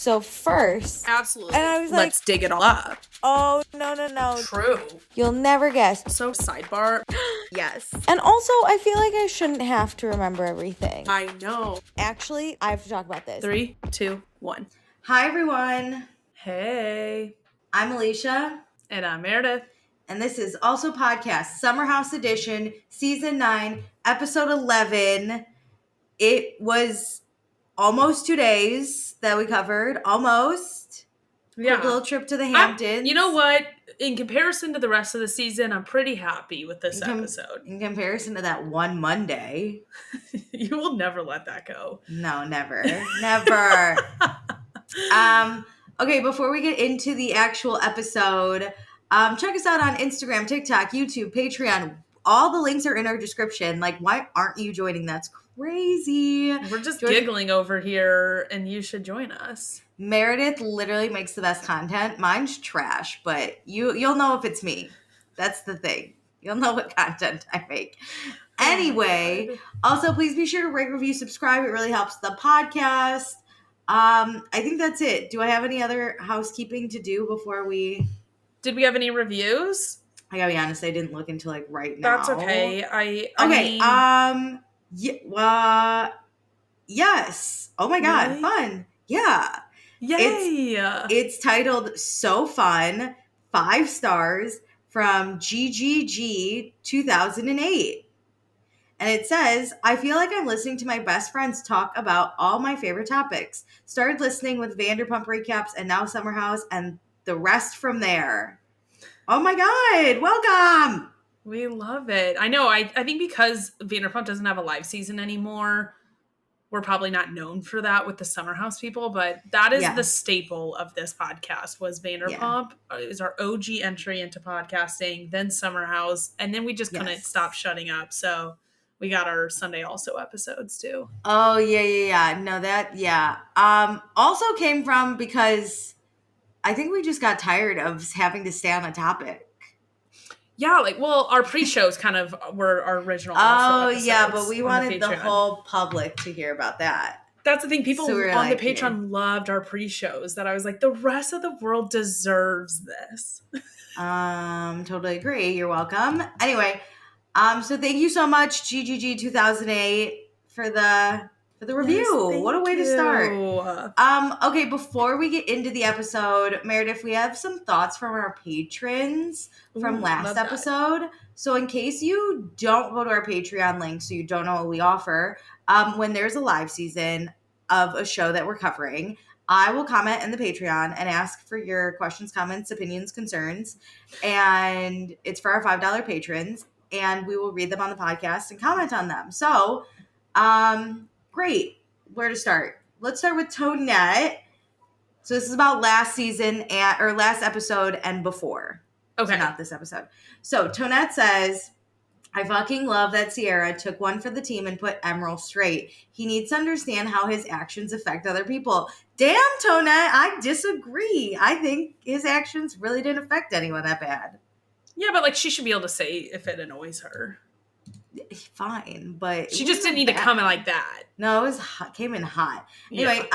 So first... Absolutely. And I was Let's dig it all up. Oh, no. True. You'll never guess. So, sidebar. Yes. And also, I feel like I shouldn't have to remember everything. I know. Actually, I have to talk about this. 3, 2, 1. Hi, everyone. Hey. I'm Alicia. And I'm Meredith. And this is Also Podcast, Summer House Edition, Season 9, Episode 11. It was almost 2 days that we covered. Almost. Yeah. Quick little trip to the Hamptons. You know what? In comparison to the rest of the season, I'm pretty happy with this episode. In comparison to that one Monday. You will never let that go. No, never. Never. Okay, before we get into the actual episode, check us out on Instagram, TikTok, YouTube, Patreon. All the links are in our description. Like, why aren't you joining? That's crazy. We're just giggling over here, and you should join us. Meredith literally makes the best content. Mine's trash, but you'll know if it's me. That's the thing. You'll know what content I make. Anyway, also please be sure to rate, review, subscribe. It really helps the podcast. I think that's it. Do I have any other housekeeping to do before we... Did we have any reviews? I gotta be honest, I didn't look into like right now. That's okay. Yes. Oh my God, really? Fun. Yeah. Yay. It's titled So Fun, 5 stars from GGG 2008. And it says, I feel like I'm listening to my best friends talk about all my favorite topics. Started listening with Vanderpump recaps and now Summer House and the rest from there. Oh my God. Welcome. We love it. I know. I think because Vanderpump doesn't have a live season anymore, we're probably not known for that with the Summer House people, but that is the staple of this podcast was Vanderpump is our OG entry into podcasting, then Summer House, and then we just couldn't stop shutting up. So we got our Sunday Also episodes too. Oh, yeah. No, that, yeah. Also came from because I think we just got tired of having to stay on a topic. Yeah, our pre-shows kind of were our original. Oh, yeah, but we wanted the whole public to hear about that. That's the thing. People on the Patreon loved our pre-shows that I was like, the rest of the world deserves this. Totally agree. You're welcome. Anyway, so thank you so much, GGG 2008, for the review. Yes, what a way to start. Okay, before we get into the episode, Meredith, we have some thoughts from our patrons from last episode. So in case you don't go to our Patreon link, so you don't know what we offer, when there's a live season of a show that we're covering, I will comment in the Patreon and ask for your questions, comments, opinions, concerns. And it's for our $5 patrons. And we will read them on the podcast and comment on them. So, great. Where to start? Let's start with Tonette. So this is about last season or last episode and before. Okay. So not this episode. So Tonette says, I fucking love that Sierra took one for the team and put Emerald straight. He needs to understand how his actions affect other people. Damn, Tonette, I disagree. I think his actions really didn't affect anyone that bad. Yeah, but she should be able to say if it annoys her. Fine, but she just didn't need to comment like that. No, it was hot, came in hot. Anyway,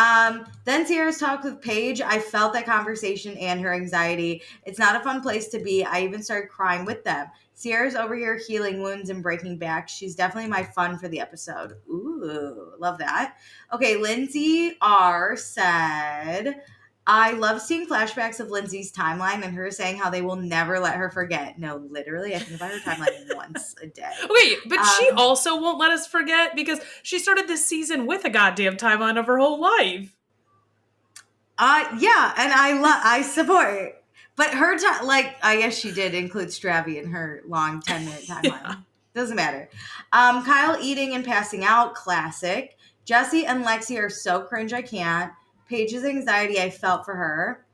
then Sierra's talk with Paige. I felt that conversation and her anxiety. It's not a fun place to be. I even started crying with them. Sierra's over here healing wounds and breaking back. She's definitely my fun for the episode. Ooh, love that. Okay, Lindsay R said, I love seeing flashbacks of Lindsay's timeline and her saying how they will never let her forget. No, literally, I think about her timeline once a day. Wait, but she also won't let us forget because she started this season with a goddamn timeline of her whole life. Yeah, and I support. But her I guess she did include Stravy in her long 10-minute timeline. Yeah. Doesn't matter. Kyle eating and passing out, classic. Jesse and Lexi are so cringe I can't. Paige's anxiety I felt for her.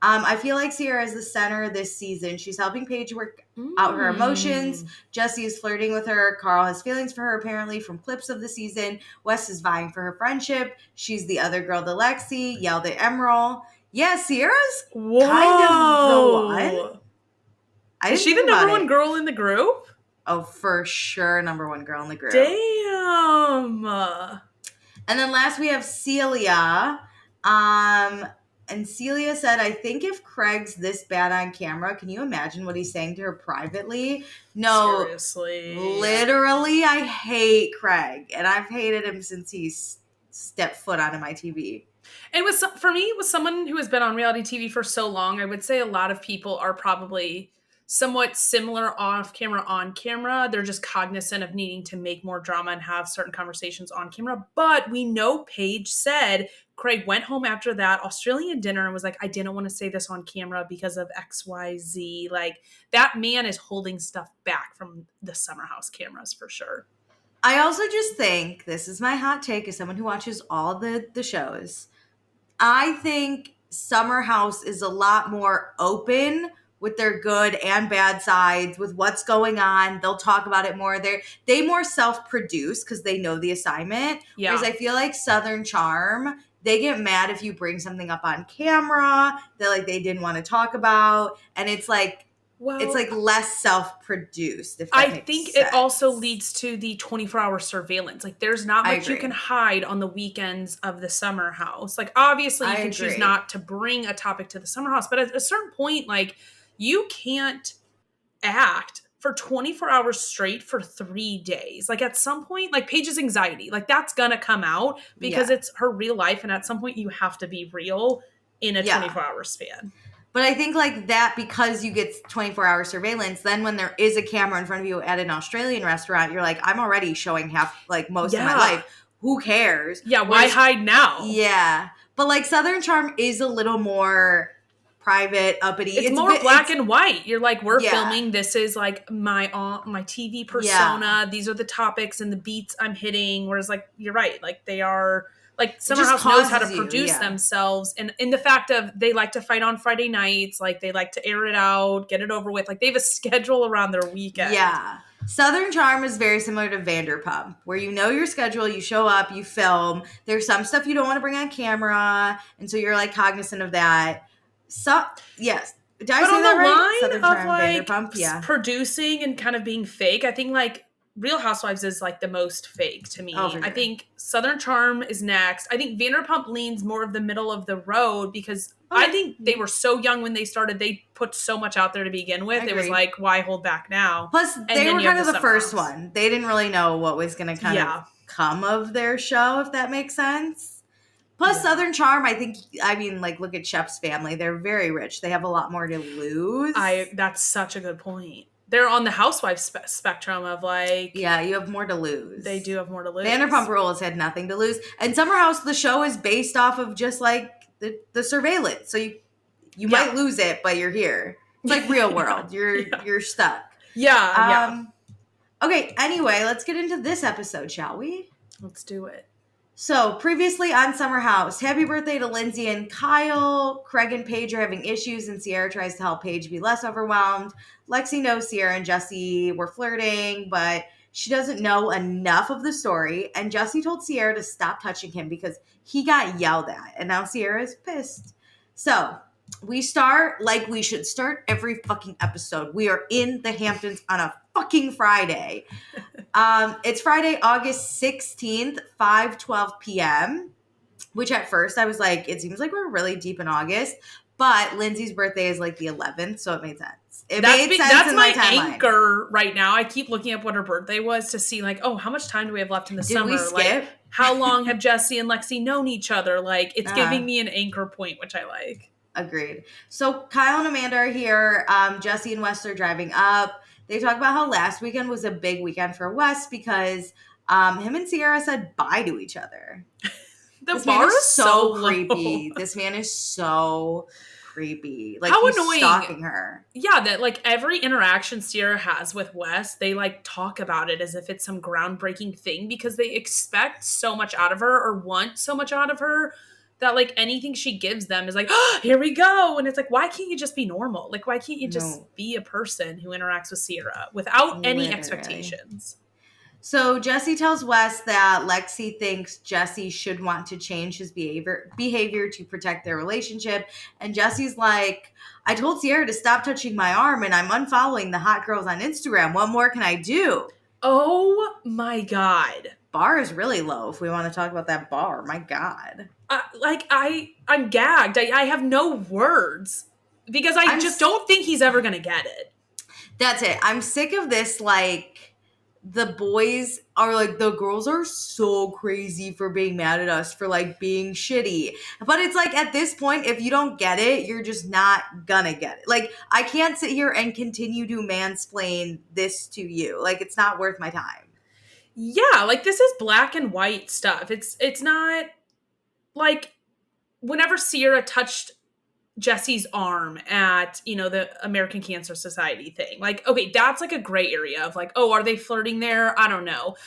I feel like Sierra is the center this season. She's helping Paige work out her emotions. Jesse is flirting with her. Carl has feelings for her apparently from clips of the season. Wes is vying for her friendship. She's the other girl to Lexi. Yelled at Emerald. Yeah, Sierra's kind of the one. Is she the number one girl in the group? Oh, for sure, number one girl in the group. Damn. And then last we have Celia. And Celia said, I think if Craig's this bad on camera, can you imagine what he's saying to her privately? No. Seriously. Literally, I hate Craig. And I've hated him since he stepped foot onto my TV. And for me, with someone who has been on reality TV for so long, I would say a lot of people are probably somewhat similar off camera, on camera. They're just cognizant of needing to make more drama and have certain conversations on camera. But we know Paige said Craig went home after that Australian dinner and was like, I didn't want to say this on camera because of XYZ. Like, that man is holding stuff back from the Summer House cameras for sure. I also just think, this is my hot take as someone who watches all the shows, I think Summer House is a lot more open with their good and bad sides, with what's going on. They'll talk about it more. They more self-produce because they know the assignment. Yeah. Whereas I feel like Southern Charm, they get mad if you bring something up on camera that they didn't want to talk about. And it's like, well, it's like less self-produced. If that I makes think sense. It also leads to the 24-hour surveillance. Like, there's not much you can hide on the weekends of the Summer House. Like, obviously, you can choose not to bring a topic to the Summer House, but at a certain point, you can't act for 24 hours straight for 3 days. Like, at some point, Paige's anxiety, that's gonna come out because it's her real life, and at some point, you have to be real in a 24-hour span. But I think that because you get 24-hour surveillance, then when there is a camera in front of you at an Australian restaurant, you're like, I'm already showing most of my life. Who cares? Yeah, why hide now? Yeah. But Southern Charm is a little more private, uppity. It's more black and white. You're like, we're filming. This is my TV persona. Yeah. These are the topics and the beats I'm hitting. Whereas you're right. They are... Summer House knows how to produce themselves. And in the fact of they like to fight on Friday nights. They like to air it out, get it over with. They have a schedule around their weekend. Yeah. Southern Charm is very similar to Vanderpump, where you know your schedule, you show up, you film. There's some stuff you don't want to bring on camera. And so you're cognizant of that. So, yes. Did I say that right? Southern Charm, Vanderpump, yeah. Producing and kind of being fake, I think Real Housewives is the most fake to me. Oh, sure. I think Southern Charm is next. I think Vanderpump leans more of the middle of the road because I think they were so young when they started. They put so much out there to begin with. It was why hold back now? Plus, they were kind of the first one. They didn't really know what was going to kind of come of their show, if that makes sense. Plus, Southern Charm, look at Shep's family. They're very rich. They have a lot more to lose. That's such a good point. They're on the housewife spectrum of yeah, you have more to lose. They do have more to lose. Vanderpump Rules had nothing to lose. And Summer House, the show is based off of just the surveillance. So you might lose it, but you're here. It's Real World. You're stuck. Yeah. Okay, anyway, let's get into this episode, shall we? Let's do it. So, previously on Summer House, happy birthday to Lindsay and Kyle. Craig and Paige are having issues, and Sierra tries to help Paige be less overwhelmed. Lexi knows Sierra and Jesse were flirting, but she doesn't know enough of the story. And Jesse told Sierra to stop touching him because he got yelled at, and now Sierra is pissed. So, we start like we should start every fucking episode. We are in the Hamptons on a fucking Friday. It's Friday, August 16th, 5:12 p.m., which at first I was like, it seems like we're really deep in August, but Lindsay's birthday is the 11th, so it made sense. That's my anchor right now. I keep looking up what her birthday was to see how much time do we have left in the summer? Did we skip? How long have Jesse and Lexi known each other? It's giving me an anchor point, which I like. Agreed. So Kyle and Amanda are here. Jesse and Wes are driving up. They talk about how last weekend was a big weekend for Wes because him and Sierra said bye to each other. This bar is so creepy. This man is so creepy. How he's annoying. Stalking her. Yeah, that every interaction Sierra has with Wes, they talk about it as if it's some groundbreaking thing because they expect so much out of her or want so much out of her. That anything she gives them is oh, here we go. And it's why can't you just be normal? Why can't you just be a person who interacts with Sierra without any expectations? So Jesse tells Wes that Lexi thinks Jesse should want to change his behavior to protect their relationship. And Jesse's like, I told Sierra to stop touching my arm and I'm unfollowing the hot girls on Instagram. What more can I do? Oh my God. bar is really low if we want to talk about that bar. My God. I'm gagged. I have no words because I just don't think he's ever going to get it. That's it. I'm sick of this, like, the boys are like, the girls are so crazy for being mad at us for, like, being shitty. But it's like, at this point, if you don't get it, you're just not gonna get it. Like, I can't sit here and continue to mansplain this to you. Like, it's not worth my time. Yeah, like, this is black and white stuff. It's not, like, whenever Sierra touched Jesse's arm at, the American Cancer Society thing. Like, okay, that's like a gray area of like, oh, are they flirting there? I don't know.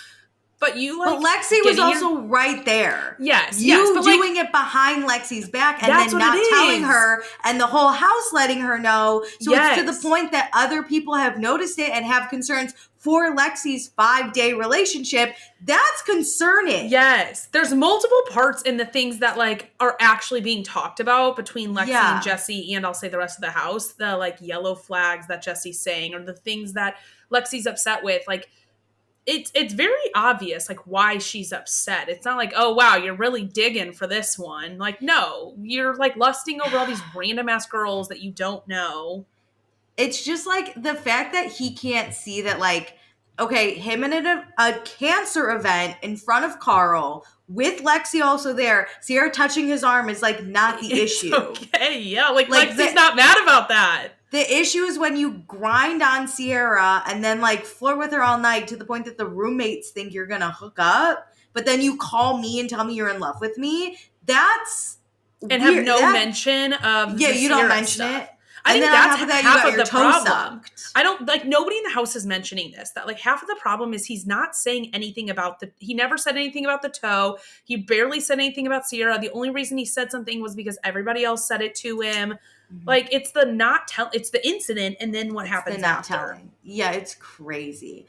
But But Lexi was also right there. Yes. But doing it behind Lexi's back and then not telling her and the whole house letting her know. So it's to the point that other people have noticed it and have concerns for Lexi's 5-day relationship. That's concerning. Yes. There's multiple parts in the things that like are actually being talked about between Lexi and Jesse and I'll say the rest of the house. The like yellow flags that Jesse's saying or the things that Lexi's upset with. Like, it's very obvious, like, why she's upset. It's not like, oh, wow, you're really digging for this one. Like, no, you're, like, lusting over all these random-ass girls that you don't know. It's just, like, the fact that he can't see that, like, okay, him in a cancer event in front of Carl, with Lexi also there, Sierra touching his arm is, like, not the issue. Okay, yeah, like Lexi's not mad about that. The issue is when you grind on Sierra and then, like, flirt with her all night to the point that the roommates think you're gonna hook up, but then you call me and tell me you're in love with me. That's and weird. Have no mention of you Sierra don't mention stuff. it. I think that's half of the problem. Sucked. I don't like nobody in the house is mentioning this. That like half of the problem is he's not saying anything about he never said anything about the toe. He barely said anything about Sierra. The only reason he said something was because everybody else said it to him. Mm-hmm. Like it's the incident and then what happens after. Telling. Yeah, it's crazy.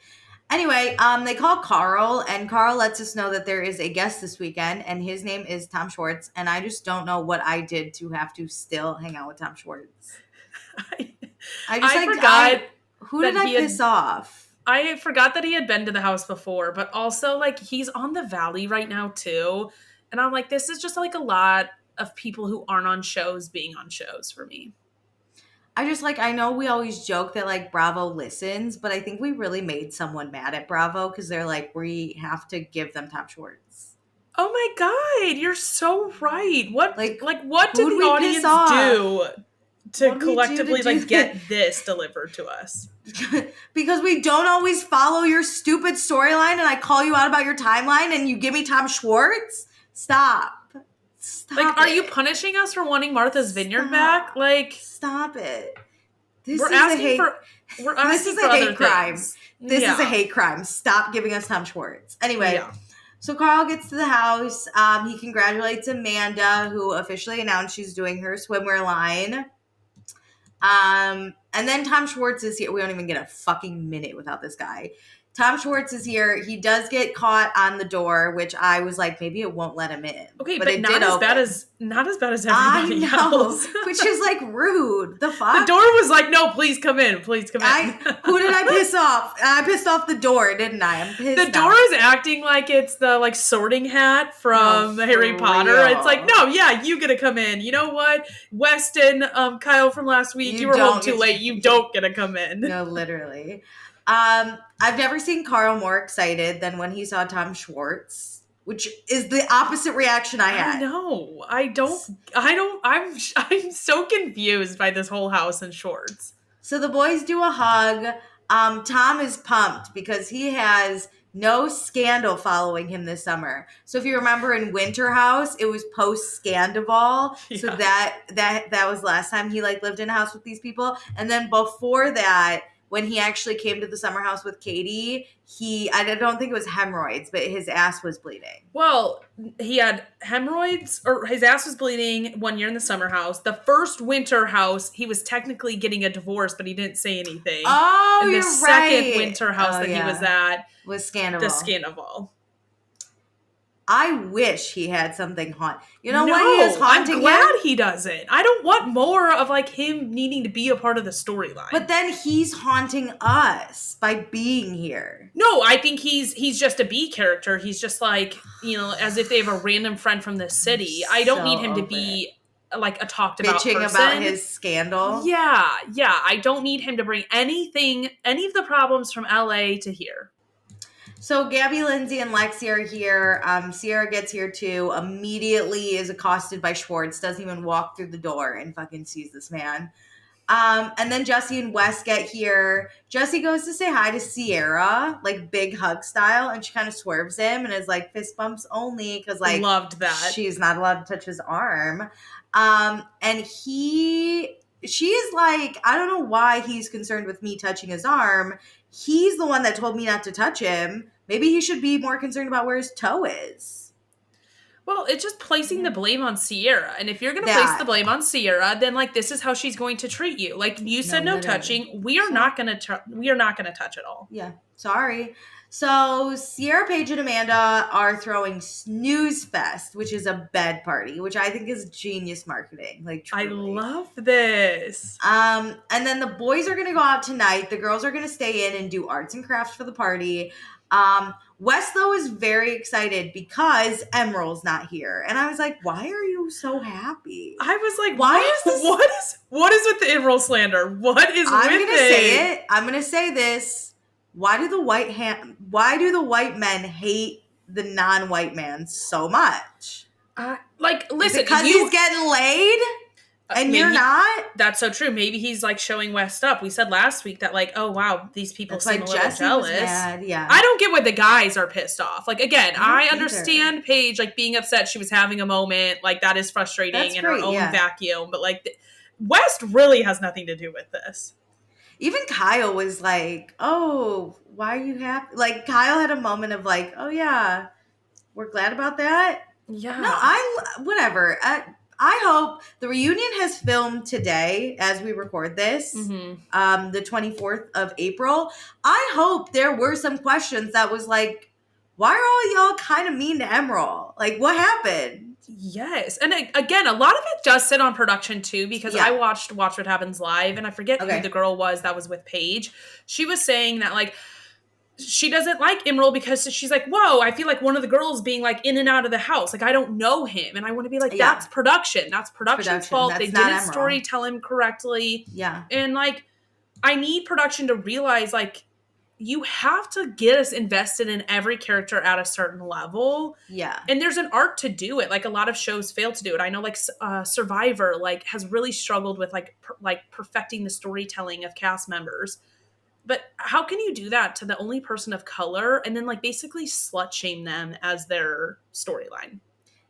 Anyway, they call Carl, and Carl lets us know that there is a guest this weekend, and his name is Tom Schwartz, and I just don't know what I did to have to still hang out with Tom Schwartz. I forgot. Who did I piss off? I forgot that he had been to the house before, but also, like, he's on the Valley right now, too, and I'm like, this is just, like, a lot of people who aren't on shows being on shows for me. I know we always joke that, like, Bravo listens, but I think we really made someone mad at Bravo because they're like, we have to give them Tom Schwartz. Oh my God, you're so right. What did the audience do to collectively, get this delivered to us? Because we don't always follow your stupid storyline and I call you out about your timeline and you give me Tom Schwartz? Stop. Are you punishing us for wanting Martha's Vineyard back? Like, stop it. We're asking for hate crime. This is a hate crime. Stop giving us Tom Schwartz. Anyway, so Carl gets to the house. He congratulates Amanda, who officially announced she's doing her swimwear line. And then Tom Schwartz is here. We don't even get a fucking minute without this guy. Tom Schwartz is here. He does get caught on the door, which I was like, maybe it won't let him in. Okay, but it not as bad as everybody else. Which is like rude. The fuck? The door was like, no, please come in. Please come in. Who did I piss off? I pissed off the door, didn't I? I'm pissed. The door is acting like it's the like sorting hat from Harry Potter. Real. It's like, no, yeah, you get to come in. You know what? Weston, Kyle from last week, you were home too late. You don't get to come in. No, literally. I've never seen Carl more excited than when he saw Tom Schwartz, which is the opposite reaction I had. I know. I'm so confused by this whole house and Schwartz. So the boys do a hug. Tom is pumped because he has no scandal following him this summer. So if you remember in Winter House, it was post Scandival. Yeah. So that was last time he lived in a house with these people. And then before that, when he actually came to the summer house with Katie, I don't think it was hemorrhoids, but his ass was bleeding. Well, he had hemorrhoids, or his ass was bleeding 1 year in the summer house. The first winter house, he was technically getting a divorce, but he didn't say anything. Oh, and you're the second winter house he was at was Scandival. The Scandival. I wish he had something You know what he is haunting I'm glad he doesn't. I don't want more of like him needing to be a part of the storyline. But then he's haunting us by being here. No, I think he's just a B character. He's just like, as if they have a random friend from the city. I don't need him to be like a talked about person. Bitching about his scandal. Yeah. I don't need him to bring any of the problems from LA to here. So Gabby, Lindsay, and Lexi are here. Sierra gets here too. Immediately is accosted by Schwartz. Doesn't even walk through the door and fucking sees this man. And then Jesse and Wes get here. Jesse goes to say hi to Sierra, like big hug style, and she kind of swerves him and is like fist bumps only because like loved that she's not allowed to touch his arm. And she's like, I don't know why he's concerned with me touching his arm. He's the one that told me not to touch him. Maybe he should be more concerned about where his toe is. Well, it's just placing the blame on Sierra. And if you're going to place the blame on Sierra, then like this is how she's going to treat you. Like you said, no touching. We are not going to touch at all. Yeah. Sorry. So Sierra, Paige, and Amanda are throwing Snoozefest, which is a bed party, which I think is genius marketing. Like truly. I love this. And then the boys are going to go out tonight. The girls are going to stay in and do arts and crafts for the party. Wes, though, is very excited because Emerald's not here. And I was like, why are you so happy? I was like, why is this? What is with the Emerald slander? What is I'm with gonna say it. I'm going to say this. Why do the white men hate the non-white man so much? Listen, because he's getting laid? And you're not? That's so true. Maybe he's like showing West up. We said last week that like, oh wow, these people seem a little jealous. Was mad. Yeah. I don't get why the guys are pissed off. Like again, I understand Paige like being upset she was having a moment. Like that is frustrating in her own vacuum. But like West really has nothing to do with this. Even Kyle was like, oh, why are you happy? Like Kyle had a moment of like, oh yeah, we're glad about that. Yeah. No, whatever. I hope the reunion has filmed today as we record this, the 24th of April. I hope there were some questions that was like, why are all y'all kind of mean to Emerald? Like, what happened? Yes. And again, a lot of it does sit on production too, because I watched Watch What Happens Live, and I forget who the girl was that was with Paige. She was saying that like, she doesn't like Emerald because she's like, whoa, I feel like one of the girls being like in and out of the house. Like, I don't know him. And I want to be like, that's production. That's production's fault. They didn't story tell him correctly. Yeah. And like, I need production to realize like, you have to get us invested in every character at a certain level. Yeah. And there's an art to do it. Like a lot of shows fail to do it. I know like Survivor like has really struggled with like perfecting the storytelling of cast members. But how can you do that to the only person of color and then like basically slut shame them as their storyline?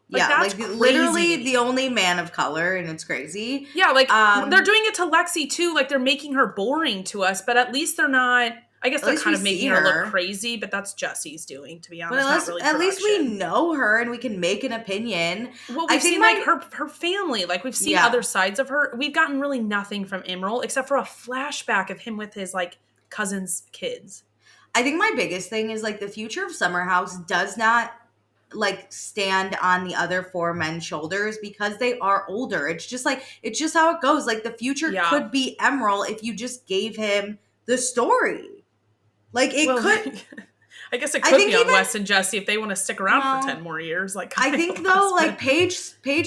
Like, that's literally the only man of color, and it's crazy. Yeah, like they're doing it to Lexi too. Like they're making her boring to us, but at least they're not. I guess they're kind of making her look crazy, but that's Jesse's doing, to be honest. But at least we know her and we can make an opinion. Well, we've seen like her family. Like we've seen other sides of her. We've gotten really nothing from Emerald except for a flashback of him with his like cousin's kids. I think my biggest thing is like the future of Summer House does not like stand on the other four men's shoulders because they are older. It's just how it goes. Like the future could be Emerald if you just gave him the story. Like it could. I guess it could be on Wes and Jesse if they want to stick around for 10 more years. Like I think though, like Paige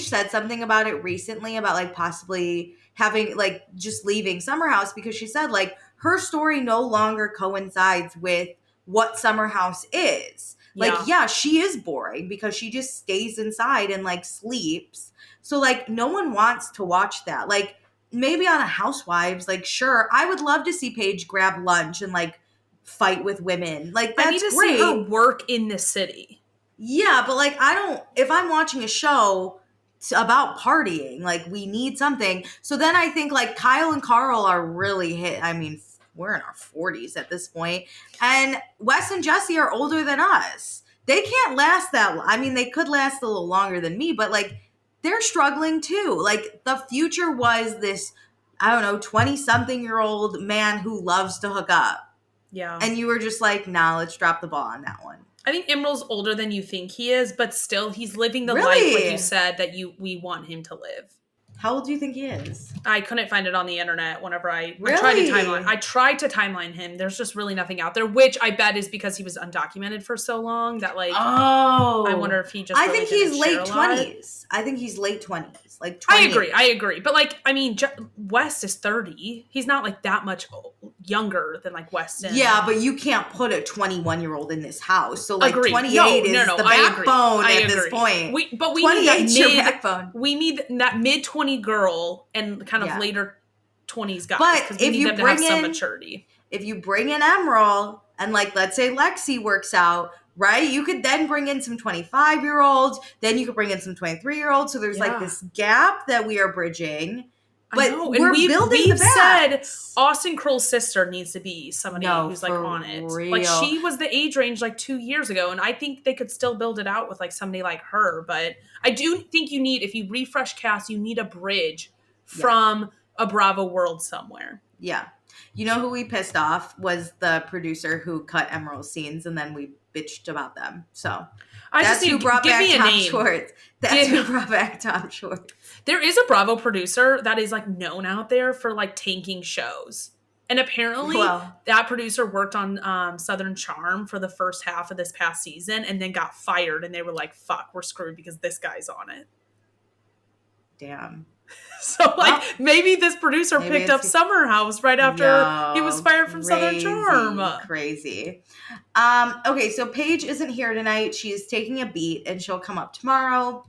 said something about it recently about like possibly having like just leaving Summer House because she said like her story no longer coincides with what Summer House is. Like, she is boring because she just stays inside and like sleeps. So like no one wants to watch that. Like maybe on a Housewives, like sure, I would love to see Paige grab lunch and like fight with women. Like that's I need to great. see her work in the city. Yeah, but like if I'm watching a show about partying, like we need something. So then I think like Kyle and Carl are really hit. I mean, we're in our 40s at this point. And Wes and Jesse are older than us. They can't last that long. I mean, they could last a little longer than me, but like they're struggling too. Like the future was this, 20-something-year-old man who loves to hook up. Yeah. And you were just like, nah, let's drop the ball on that one. I think Emerald's older than you think he is, but still he's living the life, like you said, that we want him to live. How old do you think he is? I couldn't find it on the internet whenever I tried to timeline him. There's just really nothing out there, which I bet is because he was undocumented for so long that I wonder if he just I think he's late 20s. I think he's late 20s. Like 20. I agree. But West is 30. He's not like that much younger than like Weston. Yeah, but you can't put a 21-year-old in this house. So like Agreed. 28 is the backbone at this point. We need your backbone. We need that mid-20 girl and kind of later 20s guys. But if you bring in some maturity. If you bring in Emerald and like let's say Lexi works out, right? You could then bring in some 25-year-olds, then you could bring in some 23-year-olds. So there's like this gap that we are bridging. But we're building the said Austin Kroll's sister needs to be somebody who's like on it. Real. Like she was the age range like 2 years ago, and I think they could still build it out with like somebody like her. But I do think if you refresh cast, you need a bridge from a Bravo world somewhere. Yeah. You know who we pissed off was the producer who cut Emerald's scenes, and then we bitched about them. So that's who brought back Tom Schwartz. That's who brought back Tom Schwartz. There is a Bravo producer that is like known out there for like tanking shows. And apparently that producer worked on Southern Charm for the first half of this past season and then got fired. And they were like, fuck, we're screwed because this guy's on it. Damn. So maybe this producer picked up Summer House right after he was fired from Southern Charm. Crazy. Okay, so Paige isn't here tonight. She's taking a beat and she'll come up tomorrow.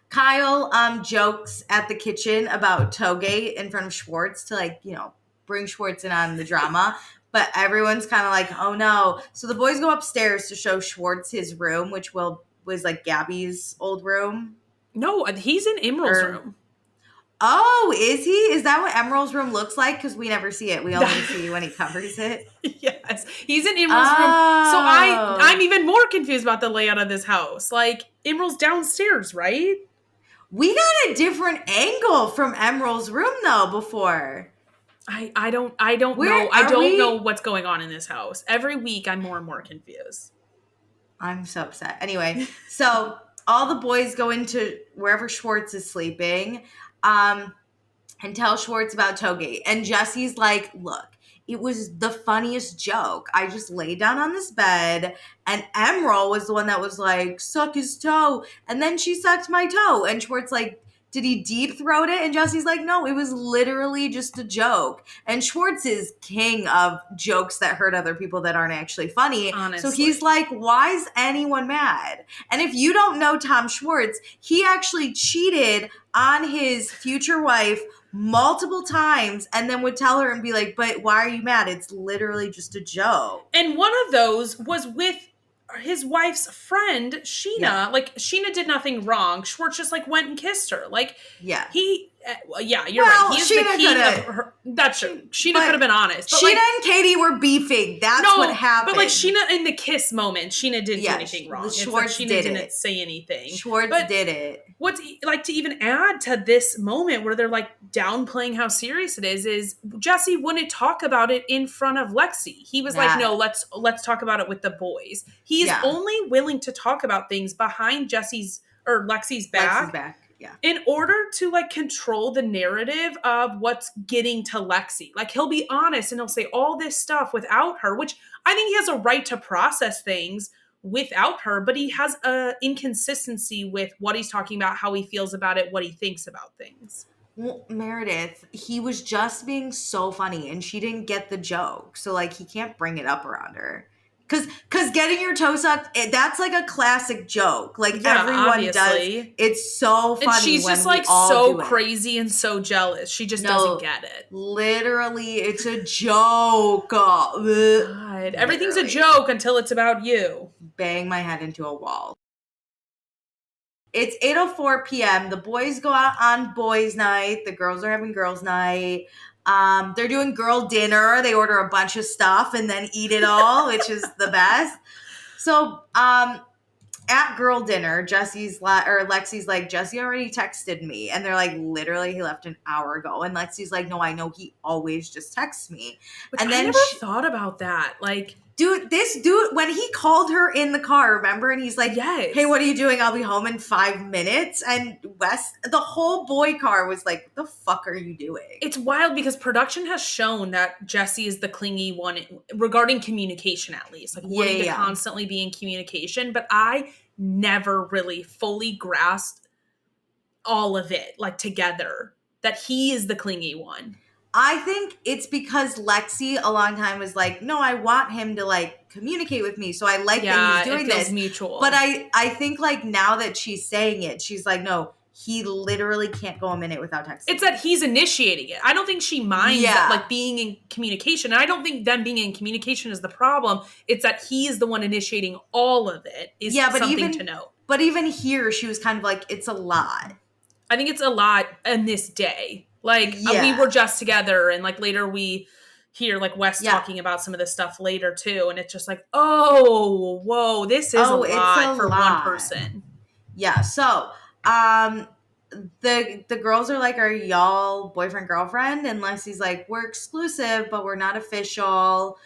Kyle jokes at the kitchen about Toegate in front of Schwartz to bring Schwartz in on the drama. But everyone's kind of like, oh no. So the boys go upstairs to show Schwartz his room, which was like Gabby's old room. No, he's in Emerald's room. Oh, is he? Is that what Emerald's room looks like? Because we never see it. We only see when he covers it. Yes. He's in Emerald's room. So I'm even more confused about the layout of this house. Like, Emerald's downstairs, right? We got a different angle from Emerald's room, though, before. I don't know. I don't know what's going on in this house. Every week, I'm more and more confused. I'm so upset. Anyway, so all the boys go into wherever Schwartz is sleeping and tell Schwartz about Toegate. And Jesse's like, look, it was the funniest joke. I just laid down on this bed and Emerald was the one that was like, suck his toe. And then she sucked my toe. And Schwartz like, did he deep throat it? And Jesse's like, no, it was literally just a joke. And Schwartz is king of jokes that hurt other people that aren't actually funny. Honestly. So he's like, why is anyone mad? And if you don't know Tom Schwartz, he actually cheated on his future wife multiple times and then would tell her and be like, but why are you mad? It's literally just a joke. And one of those was with his wife's friend, Sheena. Yeah. Like, Sheena did nothing wrong. Schwartz just, like, went and kissed her. Like, you're Well, right. He's Sheena the king of her. That's true. Sheena could have been honest. But Sheena and Katie were beefing. That's what happened. But, like, Sheena in the kiss moment, Sheena didn't do anything wrong. Schwartz didn't say anything. Schwartz did it. What's, like, to even add to this moment where they're, like, downplaying how serious it is Jesse wouldn't talk about it in front of Lexi. He was like, no, let's talk about it with the boys. He's only willing to talk about things behind Lexi's back. Yeah. In order to like control the narrative of what's getting to Lexi. Like he'll be honest and he'll say all this stuff without her, which I think he has a right to process things without her, but he has a inconsistency with what he's talking about, how he feels about it, what he thinks about things. Well, Meredith, he was just being so funny and she didn't get the joke. So like he can't bring it up around her. Cause getting your toe sucked, that's like a classic joke. Like everyone does. It's so funny. And she's just like so crazy and so jealous. She just doesn't get it. Literally, it's a joke. God, everything's a joke until it's about you. Bang my head into a wall. It's 8:04 p.m. The boys go out on boys' night. The girls are having girls' night. They're doing girl dinner. They order a bunch of stuff and then eat it all, which is the best. So, at girl dinner, Lexi's like, Jesse already texted me. And they're like, literally, he left an hour ago. And Lexi's like, no, I know he always just texts me. Which and then I never thought about that. Like, Dude, this dude, when he called her in the car, remember? And he's like, yes. Hey, what are you doing? I'll be home in 5 minutes. And Wes, the whole boy car was like, what the fuck are you doing? It's wild because production has shown that Jesse is the clingy one regarding communication, at least. Like, wanting to constantly be in communication. But I never really fully grasped all of it, like, together. That he is the clingy one. I think it's because Lexi a long time was like, no, I want him to like communicate with me. So I like that he's doing it feels this. Mutual. But I think like now that she's saying it, she's like, no, he literally can't go a minute without texting. It's that he's initiating it. I don't think she minds that, like, being in communication. And I don't think them being in communication is the problem. It's that he is the one initiating all of it is something to note. But even here, she was kind of like, it's a lot. I think it's a lot in this day. Like, we were just together, and, like, later we hear, like, Wes talking about some of this stuff later, too, and it's just like, oh, whoa, this is a lot for one person. Yeah, so, the girls are like, are y'all boyfriend-girlfriend? And Lexi's like, we're exclusive, but we're not official.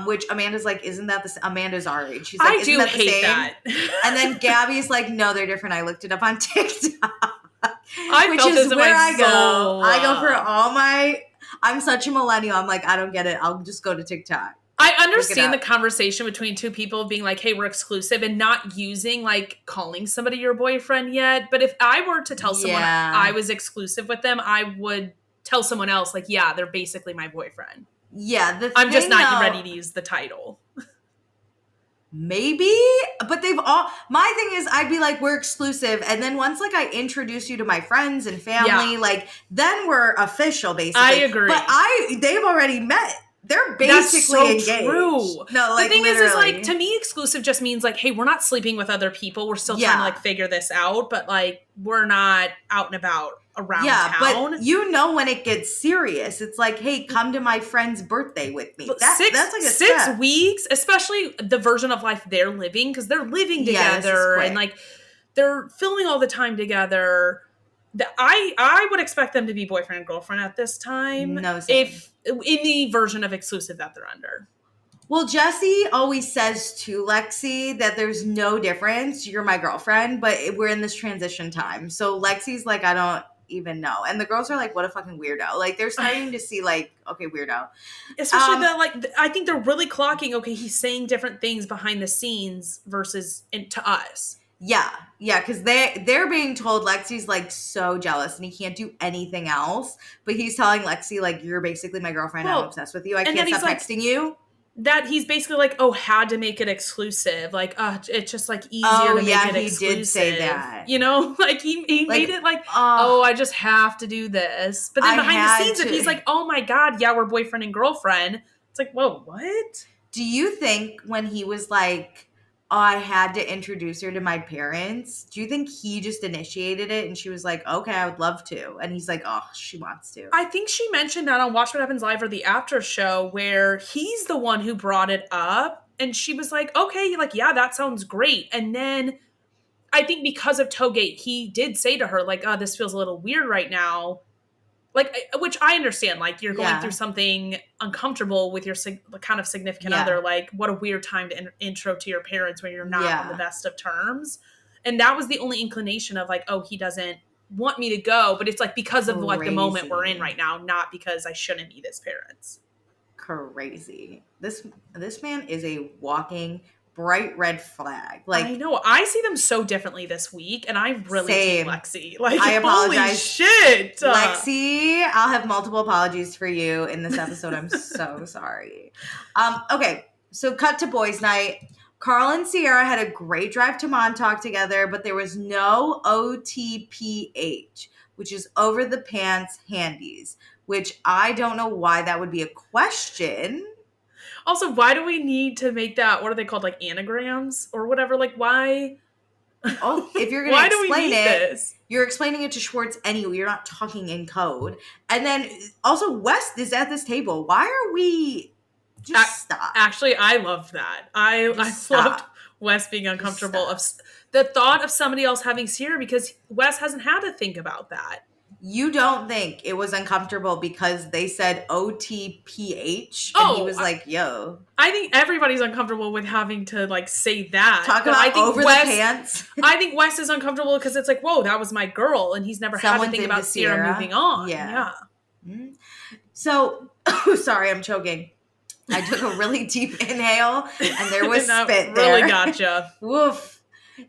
Which Amanda's like, isn't that the same? Amanda's our age. She's like, isn't that the same? That. And then Gabby's like, no, they're different. I looked it up on TikTok. Which is where I go. I go for all my. I'm such a millennial. I'm like, I don't get it. I'll just go to TikTok. I understand the conversation between two people being like, hey, we're exclusive, and not using, like, calling somebody your boyfriend yet. But if I were to tell someone I was exclusive with them, I would tell someone else, like, yeah, they're basically my boyfriend. Yeah. I'm just not ready to use the title. Maybe, but they've all, my thing is I'd be like, we're exclusive. And then once like I introduce you to my friends and family, like then we're official basically. I agree. But they've already met. They're basically engaged. True. No, like the thing literally. is like, to me, exclusive just means like, hey, we're not sleeping with other people. We're still trying to like figure this out, but like, we're not out and about around town. But you know when it gets serious, it's like, hey, come to my friend's birthday with me. That's like a 6 weeks, especially the version of life they're living, because they're living together and like they're filming all the time together. I would expect them to be boyfriend and girlfriend at this time. No, same. If in the version of exclusive that they're under. Well, Jesse always says to Lexi that there's no difference. You're my girlfriend, but we're in this transition time. So Lexi's like, I don't even know. And the girls are like, what a fucking weirdo. Like, they're starting to see like, okay, weirdo. Especially I think they're really clocking, okay, he's saying different things behind the scenes versus to us. Yeah, because they're being told Lexi's like so jealous and he can't do anything else. But he's telling Lexi like, you're basically my girlfriend. I'm obsessed with you. I can't stop texting you. That he's basically like, oh, had to make it exclusive. Like, it's just like easier to make it exclusive. He did say that. You know, like he made it like, I just have to do this. But then behind the scenes, if he's like, oh my God, yeah, we're boyfriend and girlfriend. It's like, whoa, what? Do you think when he was like, oh, I had to introduce her to my parents, do you think he just initiated it and she was like, okay, I would love to? And he's like, oh, she wants to. I think she mentioned that on Watch What Happens Live or the after show where he's the one who brought it up. And she was like, okay, like, yeah, that sounds great. And then I think because of Toegate, he did say to her, like, oh, this feels a little weird right now. Like, which I understand, like, you're going through something uncomfortable with your kind of significant other. Like, what a weird time to intro to your parents when you're not on the best of terms. And that was the only inclination of, like, oh, he doesn't want me to go. But it's, like, because of, like, the moment we're in right now, not because I shouldn't meet his parents. Crazy. This man is a walking bright red flag. Like, I know. I see them so differently this week, and I really hate Lexi. Like, I apologize. Holy shit. Lexi, I'll have multiple apologies for you in this episode. I'm so sorry. Okay, so cut to boys' night. Carl and Sierra had a great drive to Montauk together, but there was no OTPH, which is over the pants handies, which I don't know why that would be a question. Also, why do we need to make that, what are they called, like anagrams or whatever? Like, why? Oh, if you're going to explain it, you're explaining it to Schwartz anyway. You're not talking in code. And then also West is at this table. Why are we... Just stop. Actually, I loved that. I loved Wes being uncomfortable of the thought of somebody else having Sierra because Wes hasn't had to think about that. you don't think it was uncomfortable because they said OTPH and he was like, yo. I think everybody's uncomfortable with having to like say that. Talk about over the pants. I think Wes is uncomfortable because it's like, whoa, that was my girl. And he's never had to think about Sierra moving on. Yeah. Mm-hmm. So, sorry, I'm choking. I took a really deep inhale and there was spit there. Really gotcha. Woof.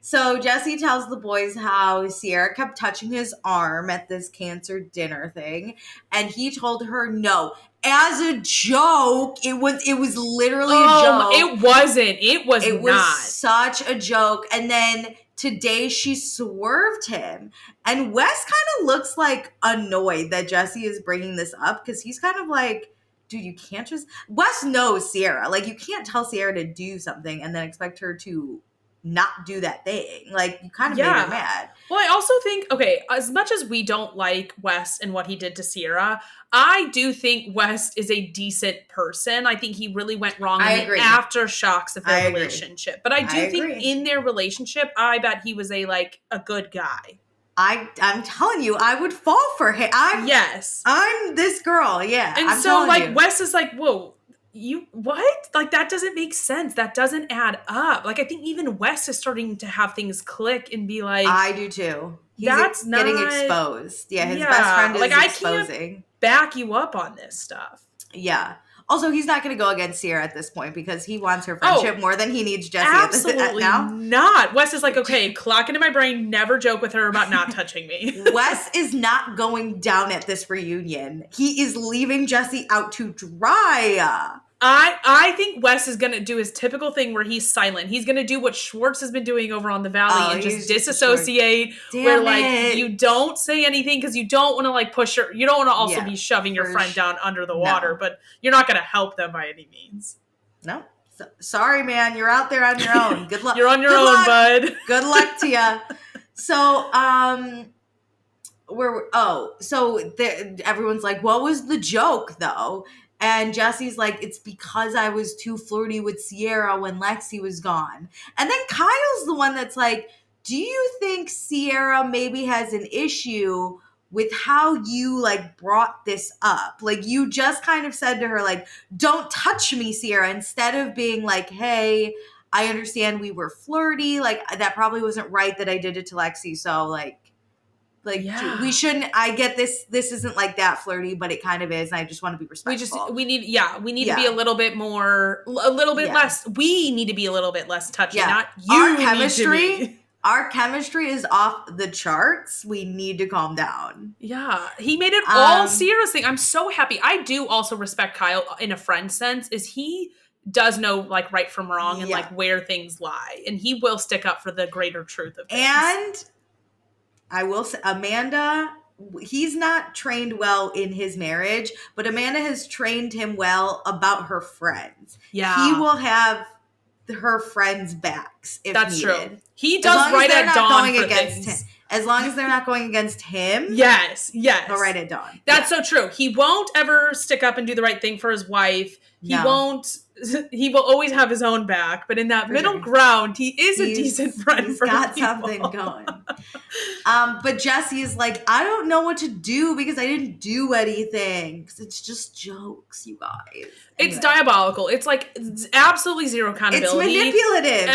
So Jesse tells the boys how Sierra kept touching his arm at this cancer dinner thing, and he told her no. As a joke, it was literally a joke. It wasn't. It was such a joke. And then today she swerved him, and Wes kind of looks like annoyed that Jesse is bringing this up because he's kind of like, dude, you can't just. Wes knows Sierra. Like, you can't tell Sierra to do something and then expect her to not do that thing. Like, you kind of made her mad. Well, I also think, okay, as much as we don't like Wes and what he did to Sierra, I do think Wes is a decent person. I think he really went wrong in the aftershocks of their relationship. But I do think in their relationship, I bet he was a good guy. I'm telling you, I would fall for him. I'm this girl, yeah. And I'm so, Wes is like, whoa, you what? Like, that doesn't make sense. That doesn't add up. Like, I think even Wes is starting to have things click and be like, I do too. He's getting exposed. Yeah, his best friend is exposing. I can't back you up on this stuff. Yeah. Also, he's not going to go against Sierra at this point because he wants her friendship more than he needs Jesse absolutely now. Not. Wes is like, okay, clock into my brain, never joke with her about not touching me. Wes is not going down at this reunion. He is leaving Jesse out to dry. I think Wes is going to do his typical thing where he's silent. He's going to do what Schwartz has been doing over on the Valley and just disassociate. Where you don't say anything because you don't want to push her. You don't want to also be shoving your friend down under the water, but you're not going to help them by any means. No. Sorry, man. You're out there on your own. Good luck. You're on your own, bud. Good luck to you. So, everyone's like, what was the joke though? And Jesse's like, it's because I was too flirty with Sierra when Lexi was gone. And then Kyle's the one that's like, do you think Sierra maybe has an issue with how you brought this up? Like, you just kind of said to her, don't touch me, Sierra, instead of being like, hey, I understand we were flirty. That probably wasn't right that I did it to Lexi. So we shouldn't. I get this. This isn't that flirty, but it kind of is. And I just want to be respectful. We need to be a little bit more, a little bit less. We need to be a little bit less touchy. Not you. Our chemistry is off the charts. We need to calm down. Yeah, he made it all Sierra's thing. I'm so happy. I do also respect Kyle in a friend sense. Is he does know right from wrong and where things lie, and he will stick up for the greater truth of things. And I will say, Amanda, he's not trained well in his marriage, but Amanda has trained him well about her friends. Yeah. He will have her friends' backs if that's needed. True. He does right at dawn for things. As long as they're not going against him. Yes. They'll right at dawn. That's so true. He won't ever stick up and do the right thing for his wife. He will always have his own back, but in that middle ground, he is a decent friend for people. He's got something going. But Jesse is like, I don't know what to do because I didn't do anything. Because it's just jokes, you guys. It's diabolical. It's absolutely zero accountability. It's manipulative.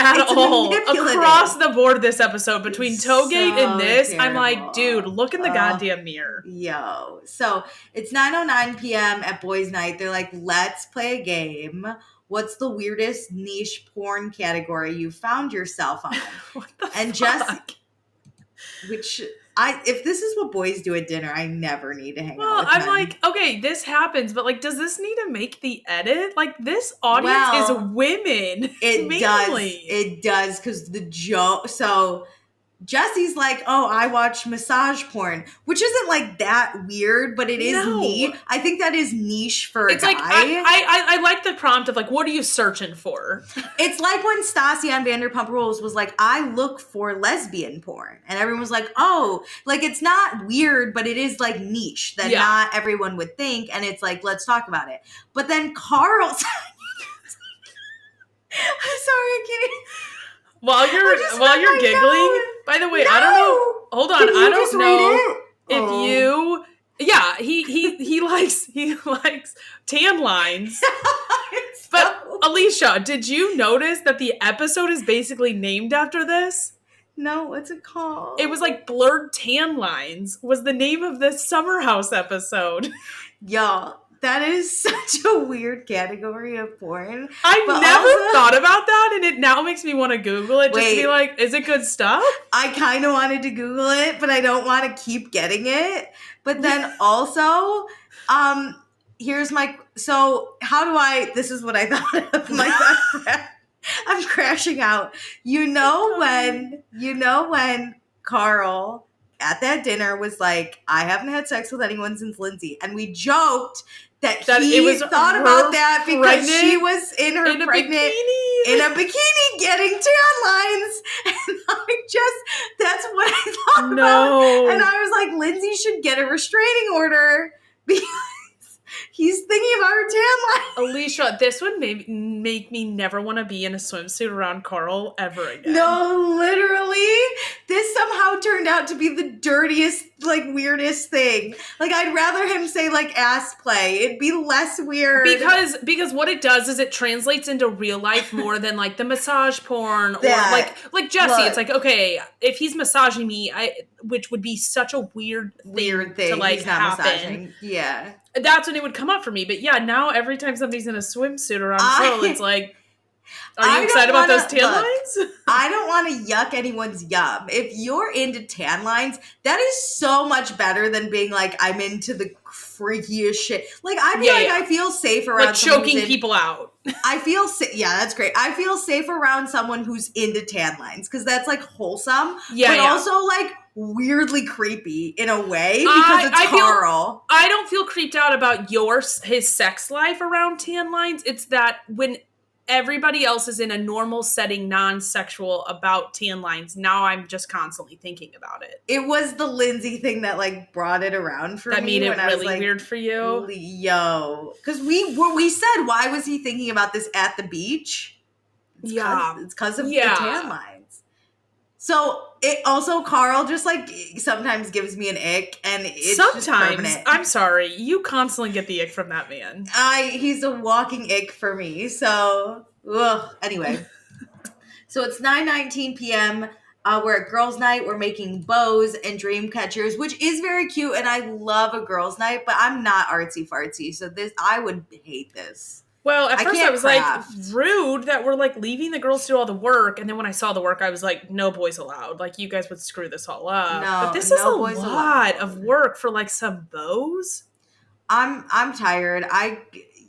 Across the board this episode, between Toegate and this, terrible. I'm like, dude, look in the goddamn mirror. Yo. So it's 9:09 p.m. at Boys Night. They're like, let's play a game. What's the weirdest niche porn category you found yourself on? What the fuck? Jesse, if this is what boys do at dinner, I never need to hang out with I'm men. okay, this happens, but does this need to make the edit? This audience is women. It does, because the joke. So Jesse's like, oh, I watch massage porn, which isn't that weird, but it is neat. I think that is niche for a guy. I like the prompt of what are you searching for? It's like when Stassi on Vanderpump Rules was like, I look for lesbian porn. And everyone was like, oh, it's not weird, but it is niche that not everyone would think. And it's let's talk about it. But then Carl, I'm sorry, I'm kidding. While you're giggling, by the way, I don't know. Hold on, I don't know. If you, yeah, he likes tan lines. But Alicia, did you notice that the episode is basically named after this? No, what's it called? It was like Blurred Tan Lines was the name of this Summer House episode. Y'all, that is such a weird category of porn. I never thought about that, and it now makes me want to Google it just to be like, is it good stuff? I kind of wanted to Google it, but I don't want to keep getting it. But then also, here's my, so how do I, this is what I thought of my best friend. I'm crashing out. You know when Carl at that dinner was like, I haven't had sex with anyone since Lindsay. And we joked that he thought about that because she was in a bikini getting tan lines. And that's what I thought about. And I was like, Lindsay should get a restraining order because he's thinking about her tan line. Alicia, this would make me never want to be in a swimsuit around Carl ever again. No, literally. This somehow turned out to be the dirtiest, like, weirdest thing. Like, I'd rather him say, like, ass play. It'd be less weird. Because what it does is it translates into real life more than, like, the massage porn. Or, like Jesse, it's like, okay, if he's massaging me, which would be such a weird thing. To, like, he's not happen. Massaging. Yeah. That's when it would come up for me. But yeah, now every time somebody's in a swimsuit around Carl, it's like, are you excited about those tan lines? I don't want to yuck anyone's yum. If you're into tan lines, that is so much better than being like, I'm into the freakiest shit. Like, I feel safe around like choking people out. I feel that's great. I feel safe around someone who's into tan lines because that's like wholesome, but also like weirdly creepy in a way because it's Carl. I don't feel creeped out about his sex life around tan lines. It's that when everybody else is in a normal setting, non-sexual about tan lines, now I'm just constantly thinking about it. It was the Lindsay thing that like brought it around for me. That made it really weird for you? Yo. Because we said, why was he thinking about this at the beach? It's because of the tan lines. So it also, Carl just like sometimes gives me an ick, and it's just permanent. I'm sorry, you constantly get the ick from that man. He's a walking ick for me. So anyway, so it's 9:19 p.m. We're at girls' night. We're making bows and dream catchers, which is very cute, and I love a girls' night. But I'm not artsy fartsy, so I would hate this. Well, at first I was like, rude that we're like leaving the girls to do all the work. And then when I saw the work, I was like, no boys allowed. Like, you guys would screw this all up. But this is a lot of work for like some bows. I'm tired.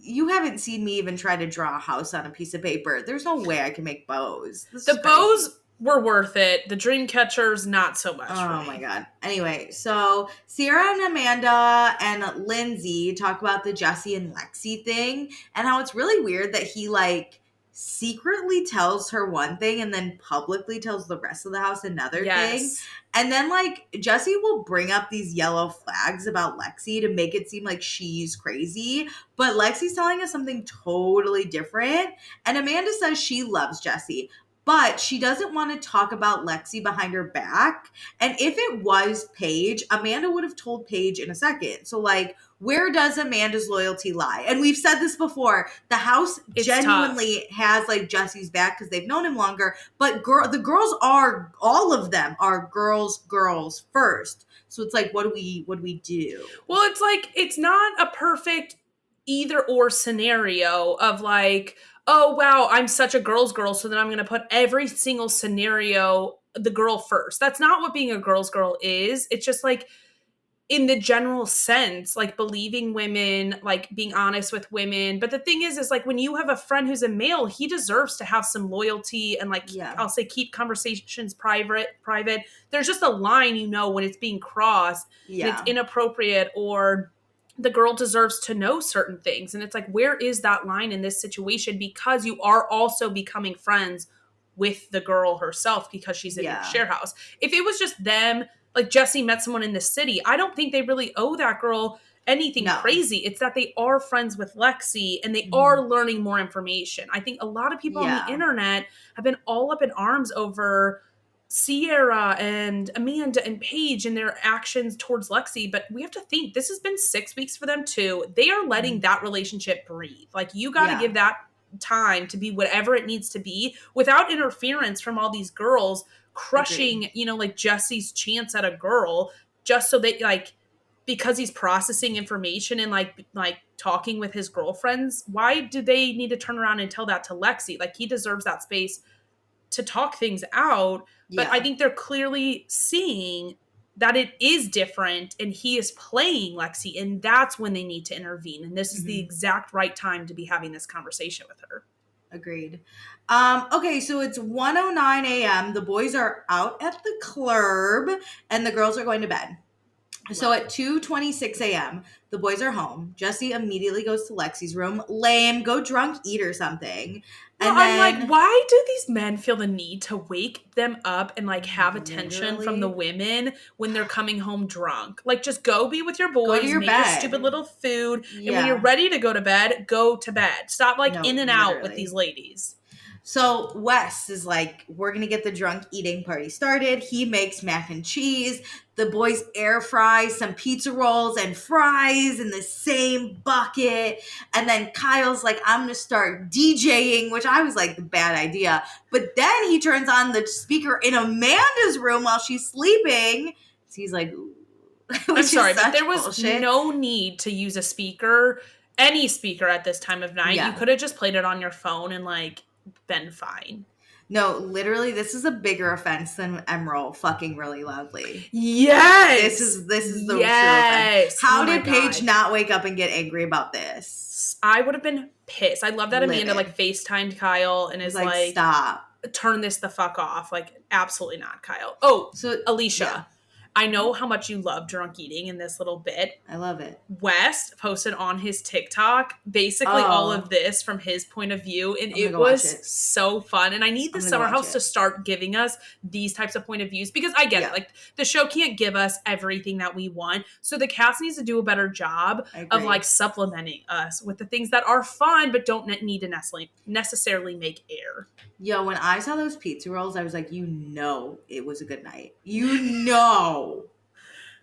You haven't seen me even try to draw a house on a piece of paper. There's no way I can make bows. The bows were worth it. The dream catchers, not so much. Oh my God. Anyway, so Sierra and Amanda and Lindsay talk about the Jesse and Lexi thing and how it's really weird that he like secretly tells her one thing and then publicly tells the rest of the house another thing. And then like Jesse will bring up these yellow flags about Lexi to make it seem like she's crazy. But Lexi's telling us something totally different. And Amanda says she loves Jesse. But she doesn't want to talk about Lexi behind her back. And if it was Paige, Amanda would have told Paige in a second. So, like, where does Amanda's loyalty lie? And we've said this before. The house genuinely has, like, Jesse's back because they've known him longer. But the girls are, all of them are girls first. So it's like, what do we do? Well, it's like, it's not a perfect either or scenario of, like, oh, wow, I'm such a girl's girl, so then I'm going to put every single scenario the girl first. That's not what being a girl's girl is. It's just like, in the general sense, like believing women, like being honest with women. But the thing is like when you have a friend who's a male, he deserves to have some loyalty and like, I'll say keep conversations private. There's just a line, when it's being crossed, and it's inappropriate or the girl deserves to know certain things. And it's like, where is that line in this situation? Because you are also becoming friends with the girl herself because she's in your share house. If it was just them, like Jesse met someone in the city, I don't think they really owe that girl anything crazy. It's that they are friends with Lexi and they are learning more information. I think a lot of people on the internet have been all up in arms over Sierra and Amanda and Paige and their actions towards Lexi, but we have to think this has been 6 weeks for them too. They are letting that relationship breathe. Like, you got to give that time to be whatever it needs to be without interference from all these girls crushing, like Jesse's chance at a girl just so that, like, because he's processing information and like talking with his girlfriends. Why do they need to turn around and tell that to Lexi? Like, he deserves that space to talk things out. But I think they're clearly seeing that it is different and he is playing Lexi, and that's when they need to intervene. And this is the exact right time to be having this conversation with her. Agreed. Okay, so it's 1:09 a.m. The boys are out at the club and the girls are going to bed. So at 2:26 a.m., the boys are home. Jesse immediately goes to Lexi's room. Lame, go drunk, eat or something. And then, I'm like, why do these men feel the need to wake them up and like have attention from the women when they're coming home drunk? Like, just go be with your boys, make your stupid little food, and when you're ready to go to bed, go to bed. Stop in and out with these ladies. So Wes is like, we're going to get the drunk eating party started. He makes mac and cheese. The boys air fry some pizza rolls and fries in the same bucket. And then Kyle's like, I'm going to start DJing, which I was like, the bad idea. But then he turns on the speaker in Amanda's room while she's sleeping. So he's like, ooh. I'm sorry, but there was no need to use a speaker, any speaker at this time of night. Yeah. You could have just played it on your phone and been fine. No, literally, this is a bigger offense than Emerald fucking really loudly. Yes! This is the true offense. How did Paige not wake up and get angry about this? I would have been pissed. I love that Amanda FaceTimed Kyle and is like, stop. Turn this the fuck off. Absolutely not, Kyle. Oh, so Alicia. Yeah. I know how much you love drunk eating in this little bit. I love it. West posted on his TikTok basically all of this from his point of view, and it was so fun. And I need the Summer House to start giving us these types of point of views, because I get it. The show can't give us everything that we want. So the cast needs to do a better job of supplementing us with the things that are fun but don't need to necessarily make air. Yo, when I saw those pizza rolls, I was like, it was a good night.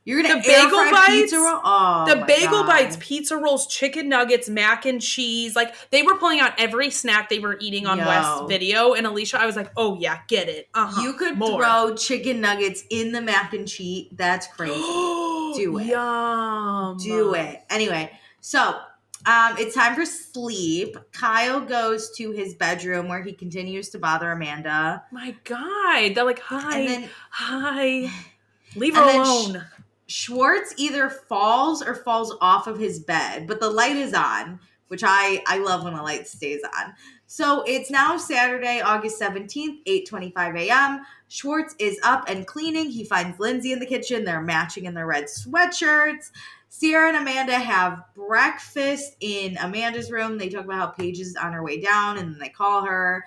You're gonna air fry pizza roll? Oh, the bagel bites, pizza rolls, chicken nuggets, mac and cheese. They were pulling out every snack they were eating on West's video. And Alicia, I was like, oh yeah, get it. You could throw chicken nuggets in the mac and cheese. That's crazy. Do it. Yum. Do it. Anyway, so it's time for sleep. Kyle goes to his bedroom where he continues to bother Amanda. My God. They're like, hi. Hi. Leave her alone. Schwartz either falls off of his bed, but the light is on, which I love when the light stays on. So it's now Saturday, August 17th, 8:25 a.m. Schwartz is up and cleaning. He finds Lindsay in the kitchen. They're matching in their red sweatshirts. Sierra and Amanda have breakfast in Amanda's room. They talk about how Paige is on her way down, and then they call her.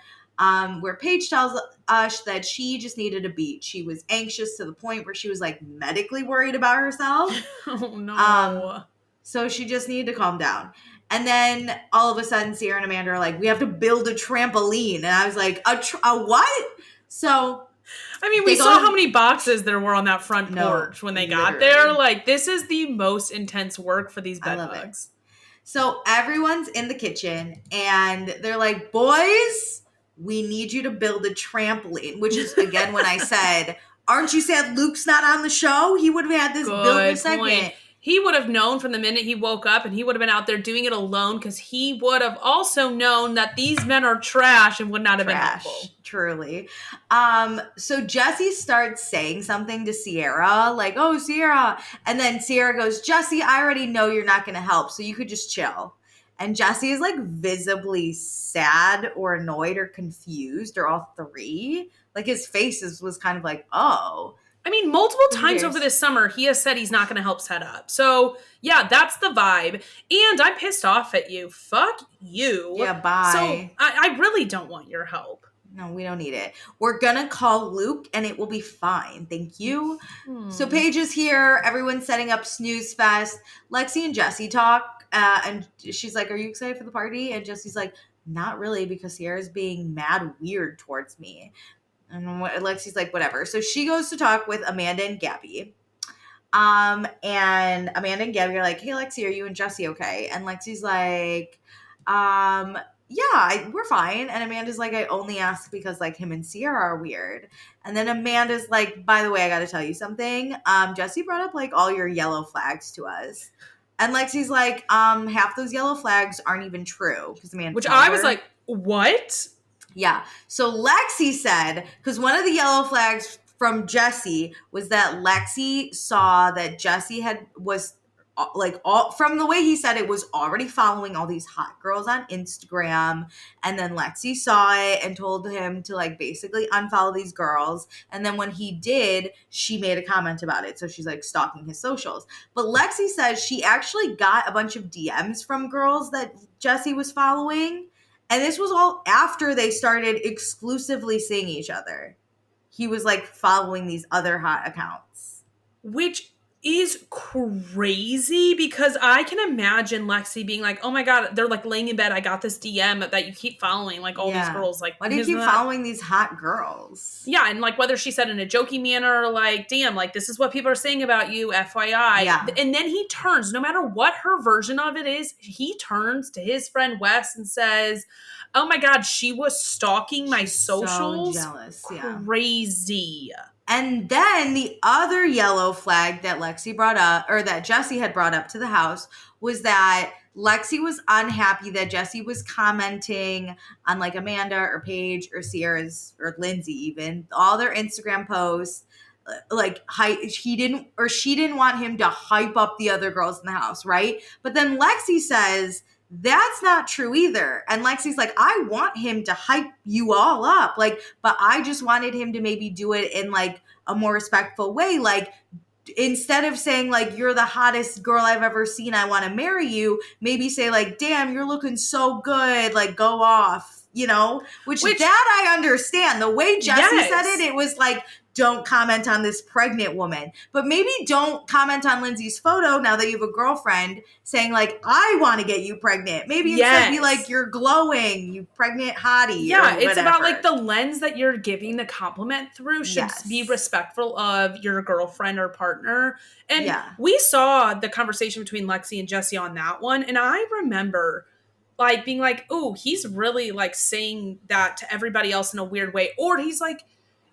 Where Paige tells us that she just needed a beat. She was anxious to the point where she was medically worried about herself. Oh no. So she just needed to calm down. And then all of a sudden Sierra and Amanda are like, we have to build a trampoline. And I was like, a what? So I mean, we saw how many boxes there were on that front porch when they got there. This is the most intense work for these bed bugs. So everyone's in the kitchen and they're like, boys, we need you to build a trampoline, which is, again, when I said, aren't you sad Luke's not on the show? He would have had this built in a second. He would have known from the minute he woke up, and he would have been out there doing it alone, because he would have also known that these men are trash and would not have been helpful. Truly. So Jesse starts saying something to Sierra, like, oh, Sierra. And then Sierra goes, Jesse, I already know you're not going to help, so you could just chill. And Jesse is visibly sad or annoyed or confused, or all three. His face was kind of oh. I mean, multiple times over this summer, he has said he's not going to help set up. So, yeah, that's the vibe. And I'm pissed off at you. Fuck you. Yeah, bye. So, I really don't want your help. No, we don't need it. We're going to call Luke, and it will be fine. Thank you. So Paige is here. Everyone's setting up Snoozefest. Lexi and Jesse talk. And she's like, are you excited for the party? And Jesse's like, not really, because Sierra's being mad weird towards me. And Lexi's like, whatever. So she goes to talk with Amanda and Gabby. And Amanda and Gabby are like, hey, Lexi, are you and Jesse okay? And Lexi's like, yeah, we're fine. And Amanda's like, I only ask because like him and Sierra are weird. And then Amanda's like, by the way, I got to tell you something. Jesse brought up like all your yellow flags to us. And Lexi's like, half those yellow flags aren't even true. Which I was like, what? Yeah. So Lexi said, because one of the yellow flags from Jesse was that Lexi saw that Jesse was like, all from the way he said it, was already following all these hot girls on Instagram. And then Lexi saw it and told him to like basically unfollow these girls. And then when he did, she made a comment about it. So she's like stalking his socials. But Lexi says she actually got a bunch of DMs from girls that Jesse was following. And this was all after they started exclusively seeing each other. He was like following these other hot accounts. Which is crazy, because I can imagine Lexi being like, oh my God, they're like laying in bed. I got this DM that you keep following like all these girls. Like, why do you keep following these hot girls? Yeah. And like whether she said in a jokey manner or like, damn, like this is what people are saying about you, FYI. Yeah. And then he turns, no matter what her version of it is, he turns to his friend Wes and says, oh my God, she was stalking my socials. So jealous. Crazy. And then the other yellow flag that Lexi brought up, or that Jesse had brought up to the house, was that Lexi was unhappy that Jesse was commenting on like Amanda or Paige or Sierra's or Lindsay, even all their Instagram posts. Like she didn't want him to hype up the other girls in the house, right? But then Lexi says that's not true either. And Lexi's like, I want him to hype you all up. Like, but I just wanted him to maybe do it in like a more respectful way. Like, instead of saying like, you're the hottest girl I've ever seen, I want to marry you, maybe say like, damn, you're looking so good. Like, go off, you know, which that I understand. The way Jesse said it, it was like, don't comment on this pregnant woman. But maybe don't comment on Lindsay's photo now that you have a girlfriend, saying like, I want to get you pregnant. Maybe instead be like, you're glowing, you pregnant hottie. Yeah, it's about like the lens that you're giving the compliment through should be respectful of your girlfriend or partner. And we saw the conversation between Lexi and Jesse on that one. And I remember like being like, oh, he's really like saying that to everybody else in a weird way. Or he's like,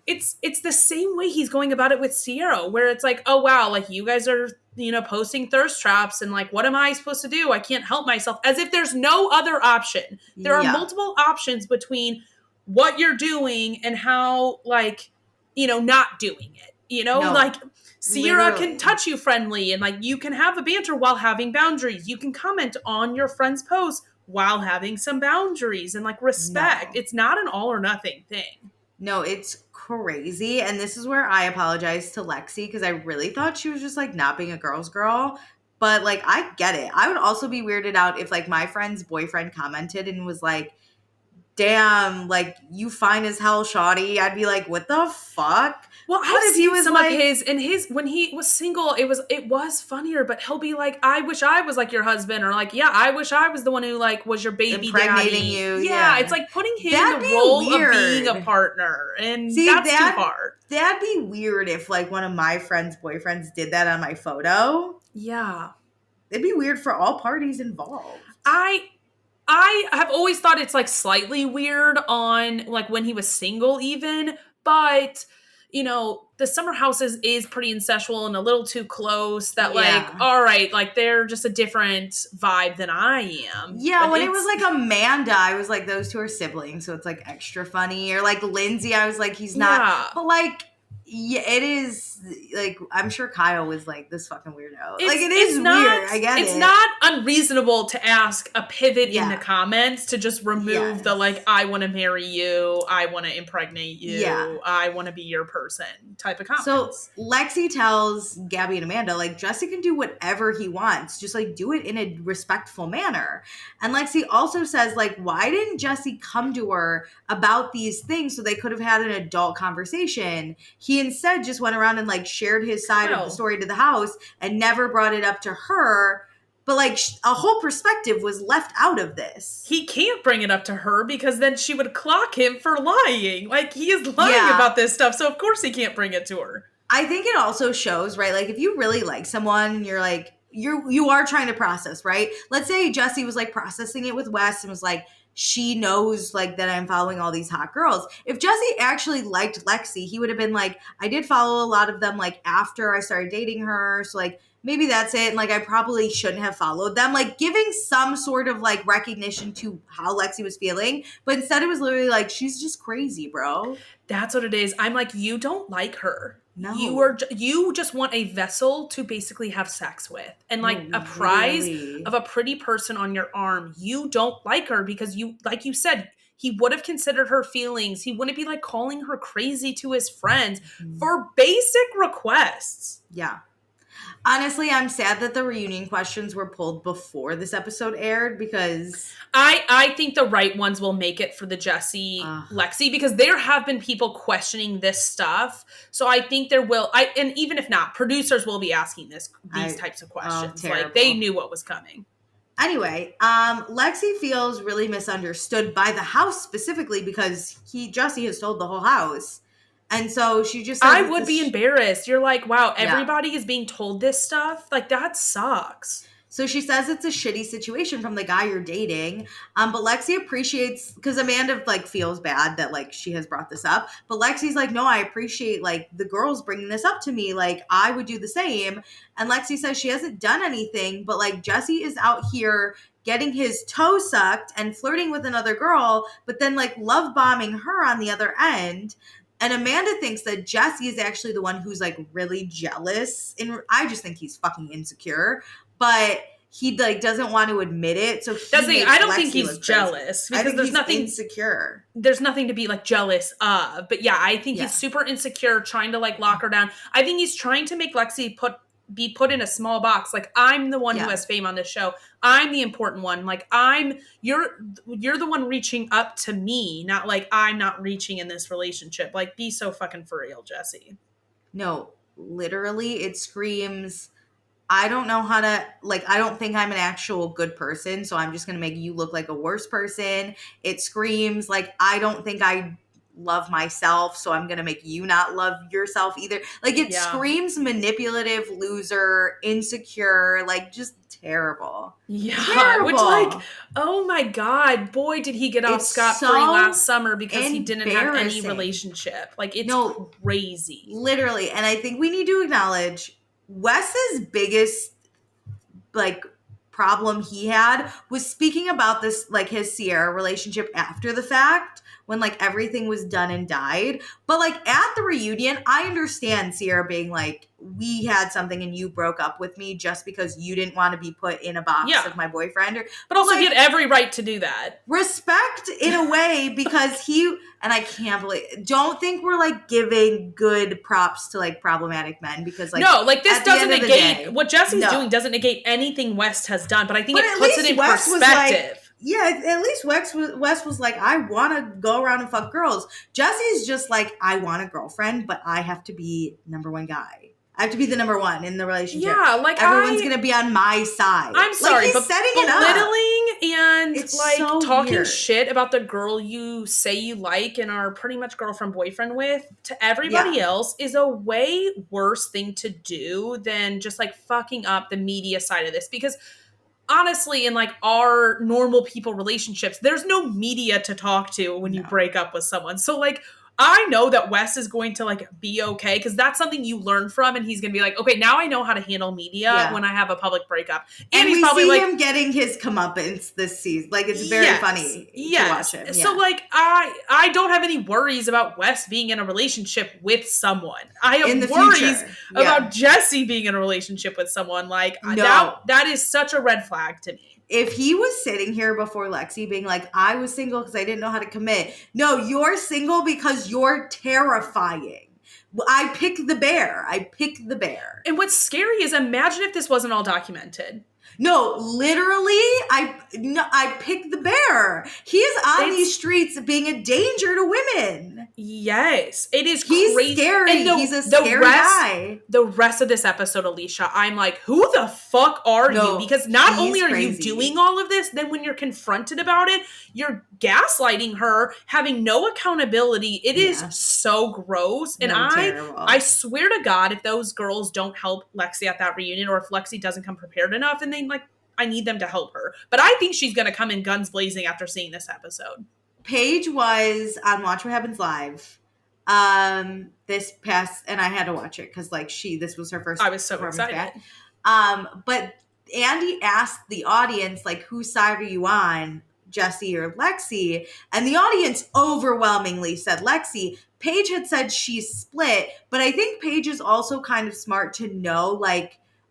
it's the same way he's going about it with Sierra, where it's like, oh, wow, like you guys are, you know, posting thirst traps and like, what am I supposed to do? I can't help myself, as if there's no other option. There are multiple options between what you're doing and how, like, you know, not doing it, you know, like Sierra can touch you friendly and like you can have a banter while having boundaries. You can comment on your friend's post while having some boundaries and like respect. It's not an all or nothing thing. No, it's crazy. And this is where I apologize to Lexi, because I really thought she was just like not being a girl's girl. But like, I get it. I would also be weirded out if like my friend's boyfriend commented and was like, damn, like you fine as hell, shawty. I'd be like, what the fuck? Well, I've seen some of his, and his, when he was single, it was funnier, but he'll be like, I wish I was like your husband, or like, yeah, I wish I was the one who like was your baby daddy. You. Yeah, it's like putting him in the role of being a partner, and that's too hard. That'd be weird if like one of my friend's boyfriends did that on my photo. Yeah. It'd be weird for all parties involved. I have always thought it's like slightly weird on like when he was single even, but you know, the summer houses is pretty incestual and a little too close that like, all right, like they're just a different vibe than I am. Yeah, but when it was like Amanda, I was like, those two are siblings, so it's like extra funny. Or like Lindsay, I was like, he's not. Yeah. But like, yeah, it is like, I'm sure Kyle was like this fucking weirdo. Like it is weird. I get it. It's not unreasonable to ask a pivot in the comments to just remove the like, I want to marry you, I want to impregnate you, I want to be your person type of comments. So Lexi tells Gabby and Amanda like, Jesse can do whatever he wants, just like do it in a respectful manner. And Lexi also says like, why didn't Jesse come to her about these things so they could have had an adult conversation? He instead just went around and like shared his side of the story to the house and never brought it up to her But, like, a whole perspective was left out of this. He can't bring it up to her because then she would clock him for lying. Like, he is lying about this stuff, so of course he can't bring it to her. I think it also shows, right? Like, if you really like someone and you're like, you are trying to process, right? Let's say Jesse was, like, processing it with Wes and was like, she knows, like, that I'm following all these hot girls. If Jesse actually liked Lexi, he would have been like, I did follow a lot of them, like, after I started dating her, so, like, maybe that's it. And, like, I probably shouldn't have followed them. Like, giving some sort of, like, recognition to how Lexi was feeling. But instead it was literally like, she's just crazy, bro. That's what it is. I'm like, you don't like her. No. You just want a vessel to basically have sex with. And, like, a prize of a pretty person on your arm. You don't like her because you, like you said, he would have considered her feelings. He wouldn't be, like, calling her crazy to his friends for basic requests. Yeah. Honestly, I'm sad that the reunion questions were pulled before this episode aired because I think the right ones will make it for the Jesse Lexi because there have been people questioning this stuff. So I think there will and even if not, producers will be asking these types of questions. Like they knew what was coming. Anyway, Lexi feels really misunderstood by the house specifically because Jesse has told the whole house. And so she just says I would be embarrassed. You're like, wow, everybody is being told this stuff? Like, that sucks. So she says it's a shitty situation from the guy you're dating. But Lexi appreciates, because Amanda, like, feels bad that, like, she has brought this up. But Lexi's like, no, I appreciate, like, the girls bringing this up to me. Like, I would do the same. And Lexi says she hasn't done anything. But, like, Jesse is out here getting his toe sucked and flirting with another girl. But then, like, love bombing her on the other end. And Amanda thinks that Jesse is actually the one who's, like, really jealous. And I just think he's fucking insecure. But he, like, doesn't want to admit it. So I don't think he's jealous. Because there's nothing insecure. There's nothing to be, like, jealous of. But yeah, I think he's super insecure, trying to, like, lock her down. I think he's trying to make Lexi be put in a small box. Like, I'm the one who has fame on this show. I'm the important one. Like, you're the one reaching up to me, not like I'm not reaching in this relationship. Like, be so fucking for real, Jesse. No, literally it screams, I don't know how to, like, I don't think I'm an actual good person, so I'm just going to make you look like a worse person. It screams, like, I don't think I love myself, so I'm gonna make you not love yourself either. Like, it screams manipulative, loser, insecure, like, just terrible. Terrible. Which, like, oh my god, boy, did he get off scot-free last summer because he didn't have any relationship. Like, it's crazy. Literally. And I think we need to acknowledge Wes's biggest, like, problem he had was speaking about this, like, his Sierra relationship after the fact, when, like, everything was done and died. But, like, at the reunion, I understand Sierra being like, we had something and you broke up with me just because you didn't want to be put in a box of my boyfriend. But also, like, he had every right to do that. Respect in a way, because and I can't believe, don't think we're, like, giving good props to, like, problematic men, because, like, no, like, this doesn't negate what Jesse's doing, doesn't negate anything West has done, but I think it puts it in perspective. At least Wes was like, I want to go around and fuck girls. Jesse's just like, I want a girlfriend, but I have to be number one guy. I have to be the number one in the relationship. Yeah, like, everyone's gonna be on my side. I'm sorry, like, he's setting it up, belittling and it's like so talking weird. Shit about the girl you say you like and are pretty much girlfriend boyfriend with to everybody else is a way worse thing to do than just, like, fucking up the media side of this. Because honestly, in, like, our normal people relationships, there's no media to talk to when you break up with someone. So, like, I know that Wes is going to, like, be okay, because that's something you learn from, and he's going to be like, okay, now I know how to handle media when I have a public breakup. And he's we probably see like, him getting his comeuppance this season. Like, it's very funny to watch him. So, like, I don't have any worries about Wes being in a relationship with someone. I have worries about Jesse being in a relationship with someone. Like, that is such a red flag to me. If he was sitting here before Lexi being like, I was single because I didn't know how to commit. No, you're single because you're terrifying. I pick the bear. And what's scary is, imagine if this wasn't all documented. No, literally, I picked the bear. He is on these streets being a danger to women. Yes, it is He's crazy. scary. He's a scary guy. The rest of this episode, Alicia, I'm like, who the fuck are you? Because not only are you doing all of this, then when you're confronted about it, you're gaslighting her, having no accountability. It is so gross. And I swear to God, if those girls don't help Lexi at that reunion, or if Lexi doesn't come prepared enough, and they I need them to help her. But I think she's going to come in guns blazing after seeing this episode. Paige was on Watch What Happens Live this past, and I had to watch it because this was her first. I was so excited. But Andy asked the audience, whose side are you on, Jesse or Lexi? And the audience overwhelmingly said Lexi. Paige had said she's split, but I think Paige is also kind of smart to know,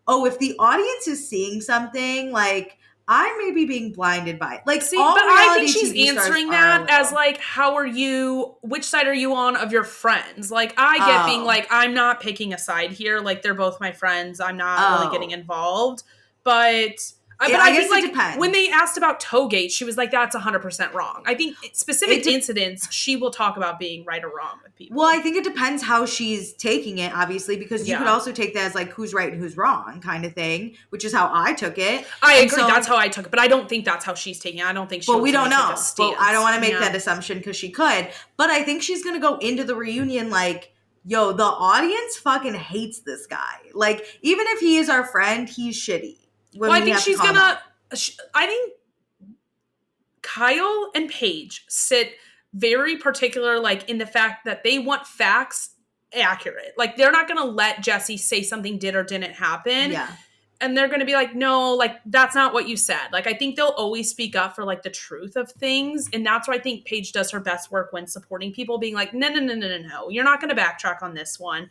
if the audience is seeing something, I may be being blinded by it. See, but I think she's answering that as how are you, which side are you on of your friends? I get being I'm not picking a side here. They're both my friends. I'm not really getting involved. But I guess think it depends. When they asked about Toegate, she was like, that's 100% wrong. I think specific incidents, she will talk about being right or wrong with people. Well, I think it depends how she's taking it, obviously, because you could also take that as who's right and who's wrong kind of thing, which is how I took it. I agree. That's how I took it, but I don't think that's how she's taking it. I don't think we don't know. But I don't want to make that assumption because she could. But I think she's going to go into the reunion yo, the audience fucking hates this guy. Even if he is our friend, he's shitty. I think she's gonna. I think Kyle and Paige sit very particular, in the fact that they want facts accurate. They're not gonna let Jesse say something did or didn't happen. Yeah. And they're gonna be no, that's not what you said. I think they'll always speak up for the truth of things, and that's why I think Paige does her best work when supporting people, being no, you're not gonna backtrack on this one.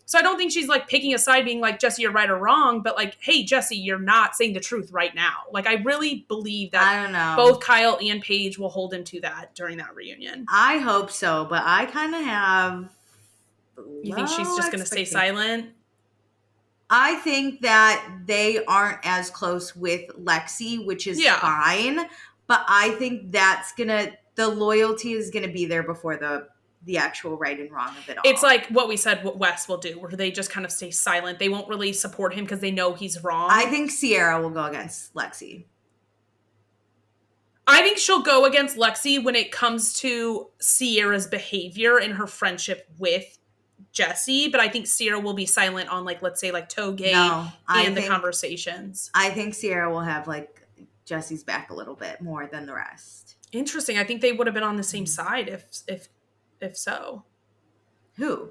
So I don't think she's picking a side being Jesse, you're right or wrong, but hey, Jesse, you're not saying the truth right now. I really believe that I don't know. Both Kyle and Paige will hold him to that during that reunion. I hope so, but I kind of have. You think she's just going to stay silent? I think that they aren't as close with Lexi, which is fine, but I think the loyalty is going to be there before the actual right and wrong of it all. It's what we said what Wes will do, where they just kind of stay silent. They won't really support him because they know he's wrong. I think Sierra will go against Lexi. I think she'll go against Lexi when it comes to Sierra's behavior and her friendship with Jesse, but I think Sierra will be silent on let's say Toegate and the conversations. I think Sierra will have Jesse's back a little bit more than the rest. Interesting. I think they would have been on the same side if so. Who?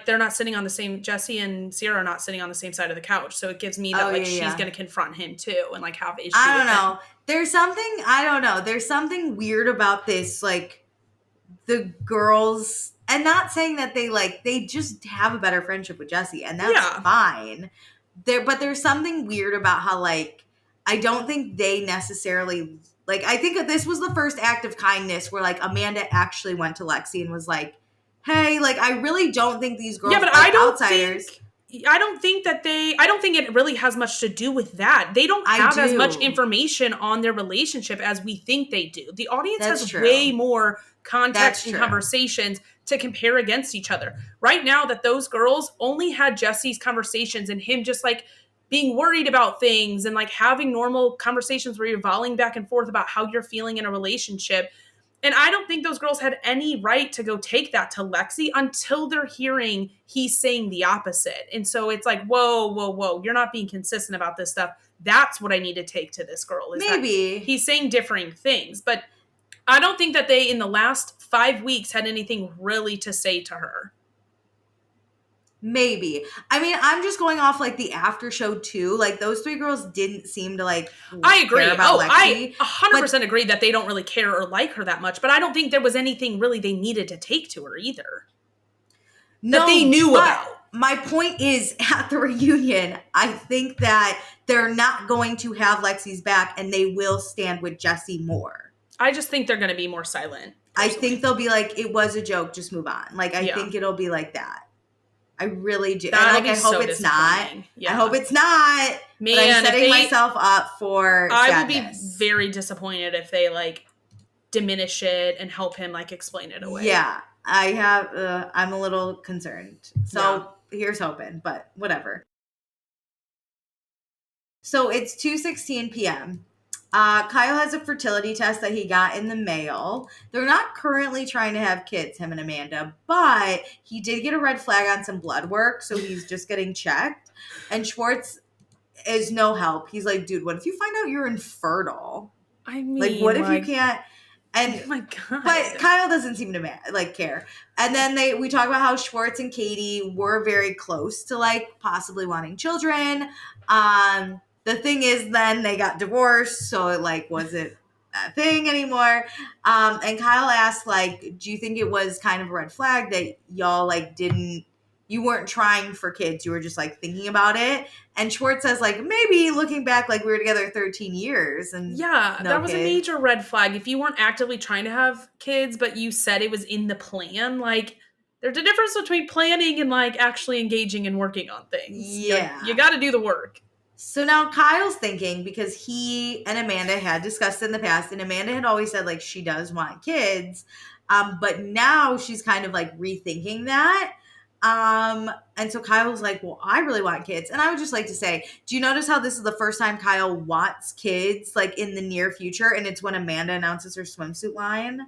They're not sitting on the same, Jesse and Sierra are not sitting on the same side of the couch. So it gives me that she's going to confront him too and have issues. I don't know. There's something, I don't know. There's something weird about this, the girls, and not saying that they just have a better friendship with Jesse, and that's fine. But there's something weird about how I don't think they necessarily I think that this was the first act of kindness where Amanda actually went to Lexi and was hey, I really don't think these girls are outsiders. I don't think it really has much to do with that. They don't have as much information on their relationship as we think they do. The audience has way more context and conversations to compare against each other. Right now that those girls only had Jesse's conversations and him just being worried about things and having normal conversations where you're volleying back and forth about how you're feeling in a relationship. And I don't think those girls had any right to go take that to Lexi until they're hearing he's saying the opposite. And so it's whoa, you're not being consistent about this stuff. That's what I need to take to this girl. Maybe. He's saying differing things, but I don't think that they in the last 5 weeks had anything really to say to her. Maybe. I mean, I'm just going off the after show too. Those three girls didn't seem to I agree. Care about Lexi, I 100% agree that they don't really care or like her that much. But I don't think there was anything really they needed to take to her either. That they knew about. My point is, at the reunion, I think that they're not going to have Lexi's back, and they will stand with Jesse more. I just think they're going to be more silent. Personally. I think they'll be it was a joke, just move on. I think it'll be like that. I really do. That'll and like, I hope it's not. Yeah. I hope it's not. Man, but I'm setting myself up for sadness. I would be very disappointed if they like diminish it and help him like explain it away. Yeah, I'm a little concerned. So here's hoping, but whatever. So it's 2:16 p.m. Kyle has a fertility test that he got in the mail. They're not currently trying to have kids, him and Amanda, but he did get a red flag on some blood work, so he's just getting checked. And Schwartz is no help. He's like, dude, what if you find out you're infertile? I mean, like, what if you can't? And oh my God. But Kyle doesn't seem to care. And then we talk about how Schwartz and Katie were very close to like possibly wanting children. The thing is, then they got divorced, so it like wasn't a thing anymore. And Kyle asked, like, do you think it was kind of a red flag that y'all like you weren't trying for kids, you were just like thinking about it? And Schwartz says, like, maybe looking back, like we were together 13 years and that was a major red flag. If you weren't actively trying to have kids, but you said it was in the plan, like there's a difference between planning and like actually engaging and working on things. Yeah. You got to do the work. So now Kyle's thinking, because he and Amanda had discussed in the past, and Amanda had always said like she does want kids, but now she's kind of like rethinking that. And so Kyle's like, well, I really want kids. And I would just like to say, do you notice how this is the first time Kyle wants kids like in the near future? And it's when Amanda announces her swimsuit line.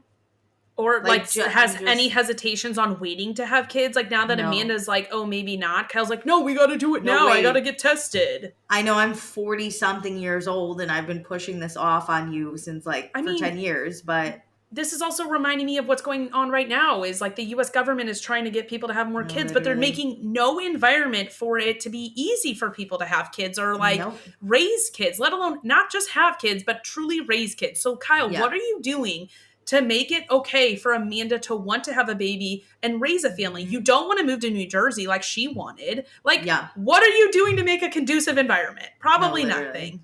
Or like has any hesitations on waiting to have kids? Like now that Amanda's like, oh, maybe not. Kyle's like, no, we got to do it now. Wait. I got to get tested. I know I'm 40 something years old and I've been pushing this off on you since for 10 years, but. This is also reminding me of what's going on right now is like the U.S. government is trying to get people to have more kids, but they're making no environment for it to be easy for people to have kids or like raise kids, let alone not just have kids, but truly raise kids. So Kyle, what are you doing to make it okay for Amanda to want to have a baby and raise a family? You don't want to move to New Jersey like she wanted. Like, what are you doing to make a conducive environment? Probably nothing.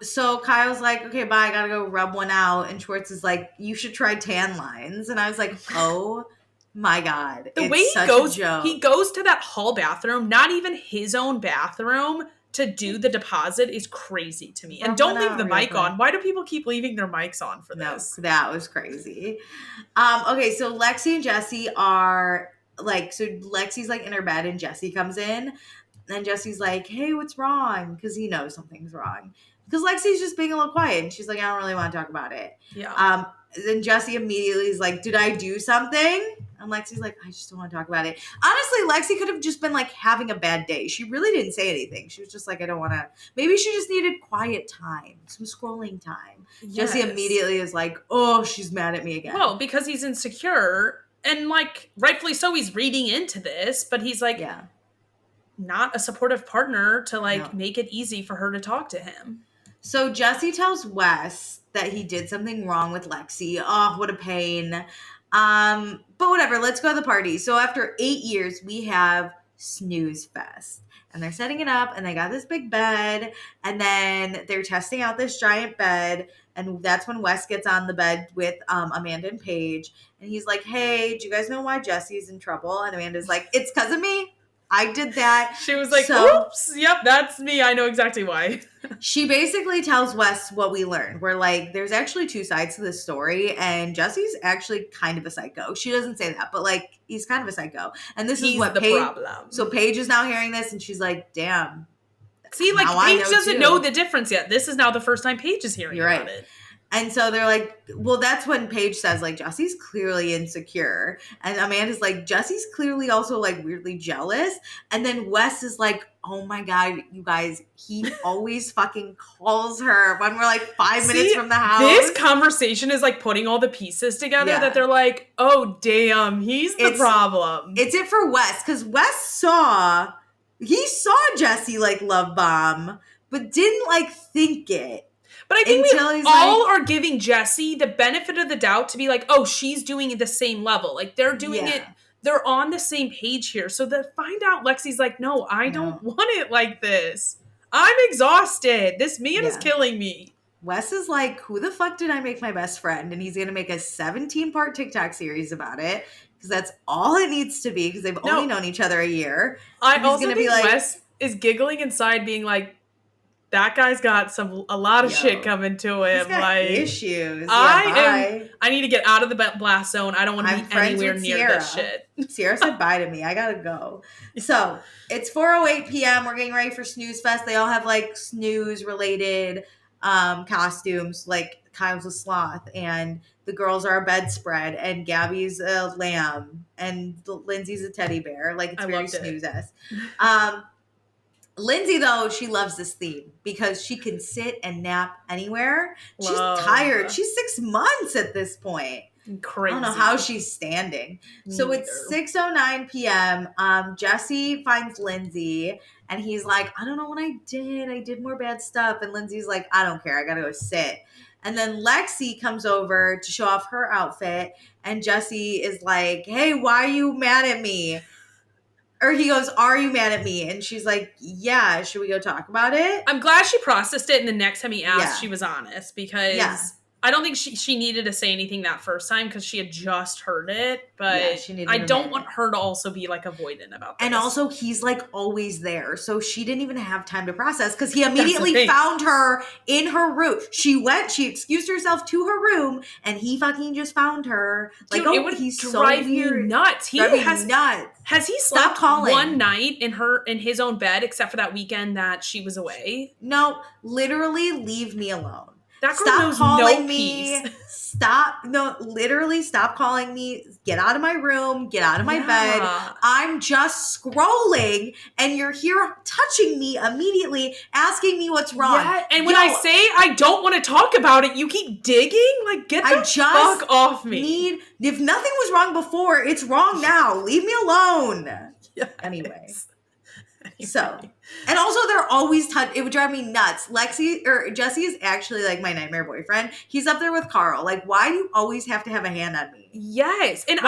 So Kyle's like, okay, bye, I gotta go rub one out. And Schwartz is like, you should try tan lines. And I was like, oh my God. The way he goes to that hall bathroom, not even his own bathroom, to do the deposit is crazy to me. And don't leave the mic on. Why do people keep leaving their mics on for this? That was crazy. Okay, so Lexi and Jesse are like, so Lexi's like in her bed and Jesse comes in. And Jesse's like, hey, what's wrong? Because he knows something's wrong. Because Lexi's just being a little quiet. And she's like, I don't really want to talk about it. Yeah. Then Jesse immediately is like, did I do something? And Lexi's like, I just don't want to talk about it. Honestly, Lexi could have just been like having a bad day. She really didn't say anything. She was just like, I don't want to. Maybe she just needed quiet time, some scrolling time. Yes. Jesse immediately is like, oh, she's mad at me again. Well, because he's insecure. And like, rightfully so, he's reading into this. But he's like, not a supportive partner to like make it easy for her to talk to him. So Jesse tells Wes that he did something wrong with Lexi. Oh, what a pain. But whatever, let's go to the party. So after 8 years, we have Snoozefest. And they're setting it up and they got this big bed. And then they're testing out this giant bed. And that's when Wes gets on the bed with Amanda and Paige. And he's like, hey, do you guys know why Jesse's in trouble? And Amanda's like, it's because of me. I did that. She was like, oops, yep, that's me. I know exactly why. She basically tells Wes what we learned. We're like, there's actually two sides to this story, and Jesse's actually kind of a psycho. She doesn't say that, but like, he's kind of a psycho. And this is what the problem. So Paige is now hearing this, and she's like, damn. See, like, Paige doesn't know the difference yet. This is now the first time Paige is hearing about it. And so they're like, well, that's when Paige says, like, Jesse's clearly insecure. And Amanda's like, Jesse's clearly also, like, weirdly jealous. And then Wes is like, oh, my God, you guys, he always fucking calls her when we're, like, 5 minutes from the house. This conversation is, like, putting all the pieces together that they're like, oh, damn, he's the problem. It's it for Wes, because Wes saw Jesse, like, love bomb, but didn't, like, think it. But I think we all are giving Jesse the benefit of the doubt to be like, oh, she's doing it the same level. Like, they're doing it. They're on the same page here. So to find out Lexi's like, no, I don't want it like this. I'm exhausted. This man is killing me. Wes is like, who the fuck did I make my best friend? And he's going to make a 17-part TikTok series about it. because that's all it needs to be, because they've only known each other a year. I also think Wes is giggling inside being like, that guy's got a lot of shit coming to him. He's got like issues. I need to get out of the blast zone. I don't want to be anywhere near this shit. Sierra said bye to me. I gotta go. So it's 4:08 p.m. We're getting ready for Snoozefest. They all have like snooze related costumes, like Kyle's a sloth, and the girls are a bedspread, and Gabby's a lamb, and Lindsay's a teddy bear. Like it's very Snooze-esque. Lindsay, though, she loves this theme because she can sit and nap anywhere. She's tired. She's 6 months at this point. Crazy. I don't know how she's standing. So it's 6:09 p.m. Jesse finds Lindsay, and he's like, I don't know what I did. I did more bad stuff. And Lindsay's like, I don't care. I got to go sit. And then Lexi comes over to show off her outfit, and Jesse is like, hey, why are you mad at me? Or he goes, are you mad at me? And she's like, yeah, should we go talk about it? I'm glad she processed it, and the next time he asked, she was honest, because I don't think she needed to say anything that first time because she had just heard it, but I don't want her to also be like avoidant about this. And also, he's like always there, so she didn't even have time to process because he immediately found her in her room. She excused herself to her room, and he fucking just found her. Like, dude, it would drive you nuts. Has he slept one night in his own bed except for that weekend that she was away? No, literally leave me alone. That girl knows no peace. Literally stop calling me. Get out of my room. Get out of my bed. I'm just scrolling, and you're here touching me immediately, asking me what's wrong. Yeah, and when I say I don't want to talk about it, you keep digging? Like, get the fuck off me. If nothing was wrong before, it's wrong now. Leave me alone. Yes. Anyway. So, and also they're always it would drive me nuts. Jesse is actually like my nightmare boyfriend. He's up there with Carl. Like, why do you always have to have a hand on me? Yes. And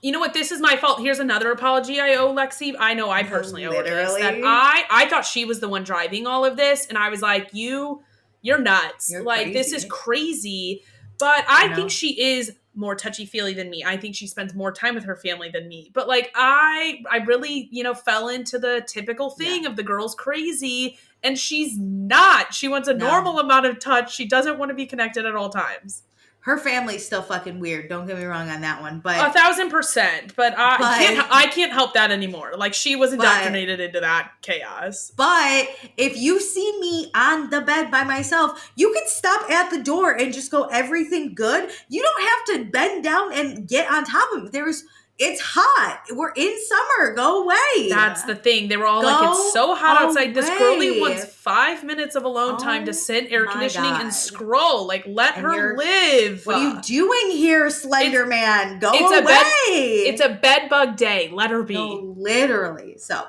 you know what? This is my fault. Here's another apology I owe Lexi. I know I personally owe her this. That I thought she was the one driving all of this. And I was like, you're nuts. You're like, crazy. This is crazy. But I think she is more touchy-feely than me. I think she spends more time with her family than me. But like, I really, fell into the typical thing of the girl's crazy, and she's not. She wants a normal amount of touch. She doesn't want to be connected at all times. Her family's still fucking weird. Don't get me wrong on that one, but 1,000%. But I can't help that anymore. Like, she was indoctrinated into that chaos. But if you see me on the bed by myself, you could stop at the door and just go, everything good. You don't have to bend down and get on top of it. It's hot. We're in summer. Go away. That's the thing. They were all like, it's so hot outside. This girlie wants 5 minutes of alone time to sit, air conditioning, and scroll. Like, let her live. What are you doing here, Slender Man? Go away. It's a bed bug day. Let her be. No, literally. So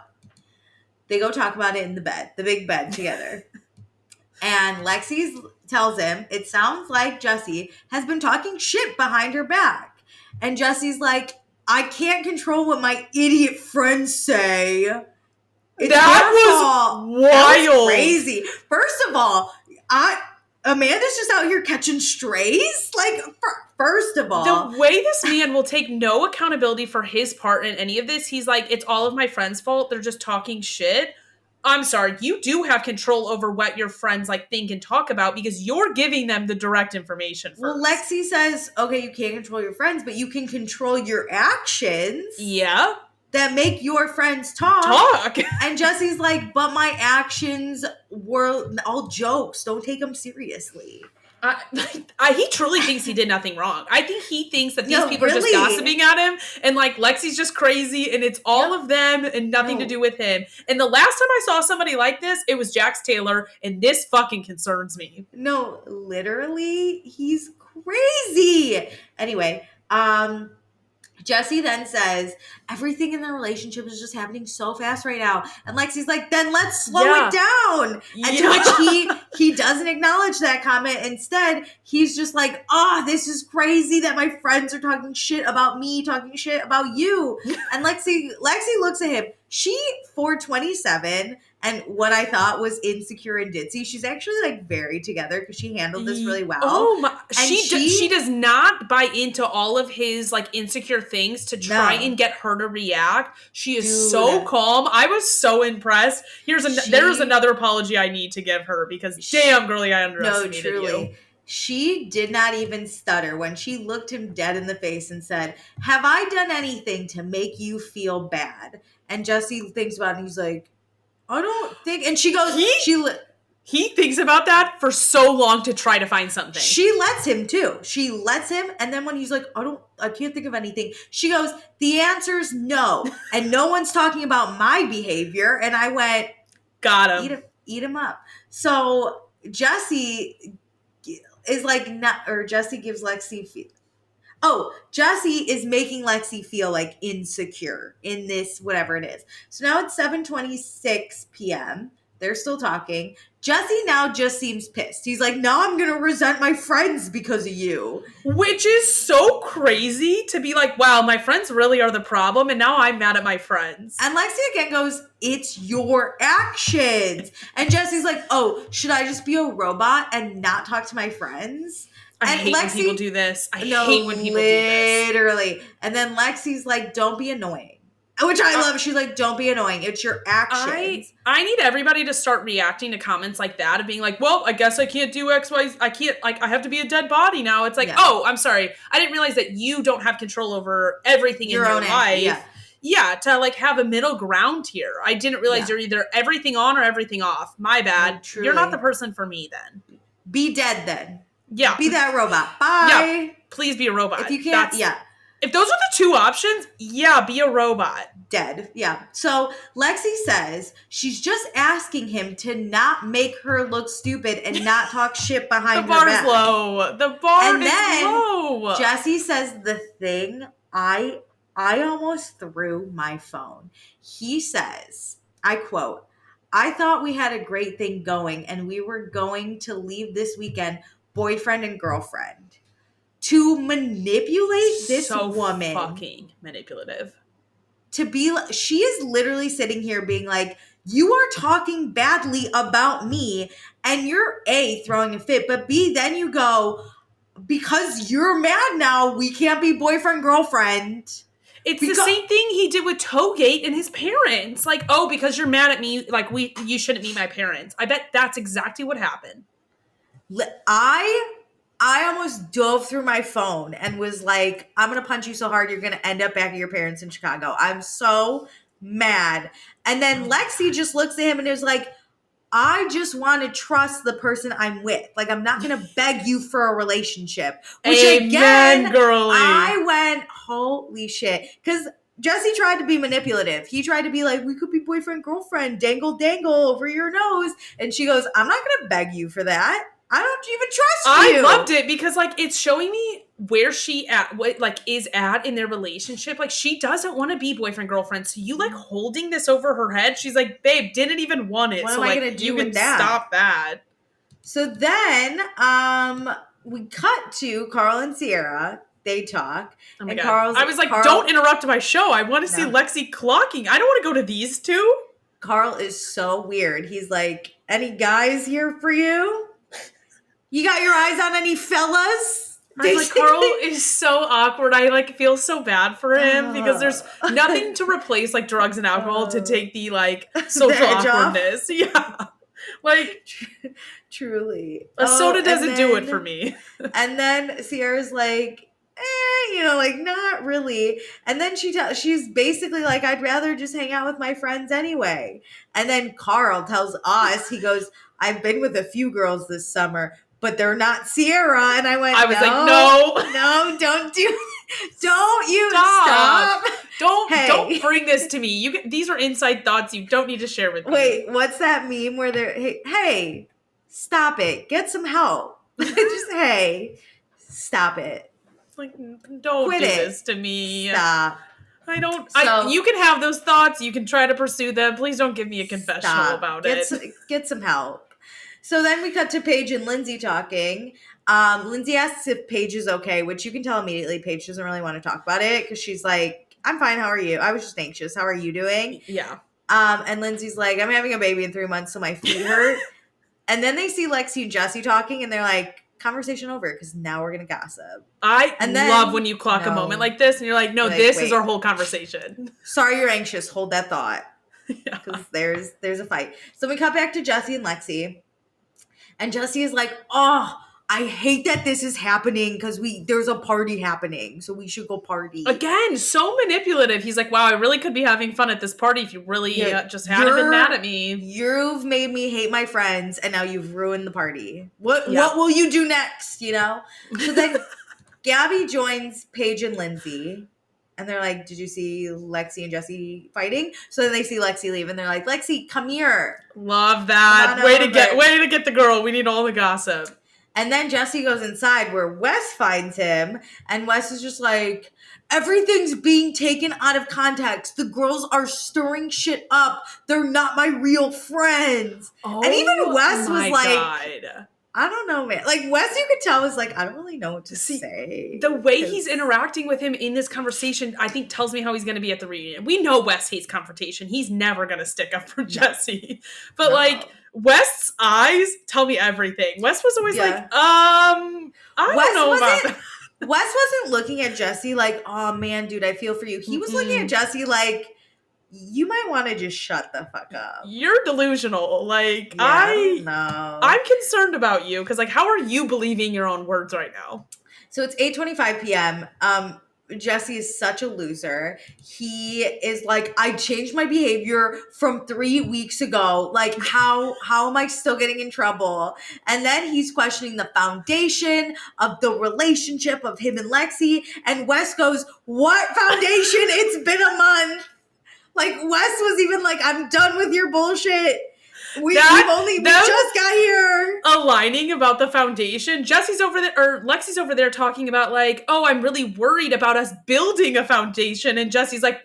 they go talk about it in the big bed together. And Lexi tells him, it sounds like Jesse has been talking shit behind her back. And Jesse's like, I can't control what my idiot friends say. That was wild. That was crazy. First of all, Amanda's just out here catching strays. Like, first of all. The way this man will take no accountability for his part in any of this, he's like, it's all of my friends' fault. They're just talking shit. I'm sorry, you do have control over what your friends like think and talk about because you're giving them the direct information first. Well, Lexi says, okay, you can't control your friends, but you can control your actions. Yeah. That make your friends talk. And Jesse's like, but my actions were all jokes. Don't take them seriously. He truly thinks he did nothing wrong. I think he thinks that these people are just gossiping at him, and like Lexi's just crazy, and it's all of them and nothing to do with him. And the last time I saw somebody like this, it was Jax Taylor, and this fucking concerns me. No, literally, he's crazy. Anyway, Jesse then says, everything in the relationship is just happening so fast right now. And Lexi's like, then let's slow it down. And to which he doesn't acknowledge that comment. Instead, he's just like, this is crazy that my friends are talking shit about me, talking shit about you. And Lexi looks at him. She 427, And what I thought was insecure and ditzy, she's actually like very together because she handled this really well. Oh my! She does not buy into all of his like insecure things to try and get her to react. She is so calm. I was so impressed. There's another apology I need to give her because damn, girlie, I underestimated you. She did not even stutter when she looked him dead in the face and said, "Have I done anything to make you feel bad?" And Jesse thinks about it and he's like, "I don't think," and she goes, he thinks about that for so long to try to find something. She lets him too. She lets him. And then when he's like, I can't think of anything. She goes, the answer's no. And no one's talking about my behavior. And I went, got him. Eat him up. So Jesse is like, Jesse gives Lexi, Jesse is making Lexi feel like insecure in this, whatever it is. So now it's 7:26 p.m. They're still talking. Jesse now just seems pissed. He's like, now I'm going to resent my friends because of you. Which is so crazy to be like, wow, my friends really are the problem. And now I'm mad at my friends. And Lexi again goes, it's your actions. And Jesse's like, should I just be a robot and not talk to my friends? I hate when people do this. I hate when people do this. Literally. And then Lexi's like, don't be annoying. Which I love. She's like, don't be annoying. It's your actions. I need everybody to start reacting to comments like that and being like, well, I guess I can't do X, Y. I can't, like, I have to be a dead body now. It's like, I'm sorry. I didn't realize that you don't have control over everything in your life. Yeah, to like have a middle ground here. I didn't realize you're either everything on or everything off. My bad. You're not the person for me then. Be dead then. Yeah. Be that robot. Bye. Yeah. Please be a robot. If you can't, If those are the two options, be a robot. Dead. Yeah. So Lexi says she's just asking him to not make her look stupid and not talk shit behind her back. The bar's low. The bar is low. Jesse says the thing, I almost threw my phone. He says, I quote, I thought we had a great thing going and we were going to leave this weekend boyfriend and girlfriend. To manipulate this woman. Fucking manipulative. She is literally sitting here being like, you are talking badly about me and you're A, throwing a fit, but B, then you go, because you're mad now, we can't be boyfriend, girlfriend. It's the same thing he did with Toegate and his parents. Like, because you're mad at me, like you shouldn't meet my parents. I bet that's exactly what happened. I almost dove through my phone and was like, I'm going to punch you so hard you're going to end up back at your parents in Chicago. I'm so mad. And then Lexi just looks at him and is like, I just want to trust the person I'm with. Like, I'm not going to beg you for a relationship. Which again, girlie. I went, holy shit. Because Jesse tried to be manipulative. He tried to be like, we could be boyfriend, girlfriend, dangle over your nose. And she goes, I'm not going to beg you for that. I don't even trust you. I loved it because, like, it's showing me where she is at in their relationship. Like, she doesn't want to be boyfriend, girlfriend. So you, like, holding this over her head. She's like, babe, didn't even want it. What so, am I like, going to do you with can that? Stop that. So then, we cut to Carl and Sierra. They talk. Oh my God. I was like, don't interrupt my show. I want to see Lexi clocking. I don't want to go to these two. Carl is so weird. He's like, any guys here for you? You got your eyes on any fellas? Carl is so awkward. I like feel so bad for him because there's nothing to replace like drugs and alcohol to take the like social awkwardness. Yeah. Like truly. A soda doesn't do it for me. And then Sierra's like, like not really. And then she's basically like, I'd rather just hang out with my friends anyway. And then Carl tells us, he goes, I've been with a few girls this summer, but they're not Sierra. And I was like, no, don't do, don't you stop. Don't bring this to me. These are inside thoughts you don't need to share with me. Wait, what's that meme where they're, hey, stop it. Get some help. Just, hey, stop it. Like, don't do this to me. Stop. I don't. You can have those thoughts. You can try to pursue them. Please don't give me a confessional about it. Get some help. So then we cut to Paige and Lindsay talking. Lindsay asks if Paige is okay, which you can tell immediately Paige doesn't really want to talk about it because she's like, I'm fine. How are you? I was just anxious. How are you doing? Yeah. And Lindsay's like, I'm having a baby in 3 months, so my feet hurt. And then they see Lexi and Jesse talking, and they're like, conversation over, because now we're going to gossip. I love when you clock a moment like this, and you're like, no, this is our whole conversation. Sorry you're anxious. Hold that thought. Because there's a fight. So we cut back to Jesse and Lexi. And Jesse is like, oh, I hate that this is happening because there's a party happening, so we should go party. Again, so manipulative. He's like, wow, I really could be having fun at this party if you really just hadn't been mad at me. You've made me hate my friends, and now you've ruined the party. What will you do next, you know? So then Gabby joins Paige and Lindsay, and they're like, did you see Lexi and Jesse fighting? So then they see Lexi leave, and they're like, Lexi, come here. Love that. Way to get the girl. We need all the gossip. And then Jesse goes inside where Wes finds him, and Wes is just like, everything's being taken out of context. The girls are stirring shit up. They're not my real friends. Oh, and even Wes was like, God. I don't know, man. Like, Wes, you could tell, was like, I don't really know what to say. The way he's interacting with him in this conversation, I think, tells me how he's going to be at the reunion. We know Wes hates confrontation. He's never going to stick up for Jesse. But, like, Wes's eyes tell me everything. Wes was always like, I don't know about that. Wes wasn't looking at Jesse like, oh, man, dude, I feel for you. He was looking at Jesse like, you might want to just shut the fuck up. You're delusional. Like, I don't know. I'm concerned about you because, like, how are you believing your own words right now? So it's 8:25 p.m. Jesse is such a loser. He is like, I changed my behavior from 3 weeks ago. Like, how am I still getting in trouble? And then he's questioning the foundation of the relationship of him and Lexi. And Wes goes, what foundation? It's been a month. Like, Wes was even like, I'm done with your bullshit. We just got here. Aligning about the foundation. Lexi's over there talking about like, oh, I'm really worried about us building a foundation. And Jesse's like,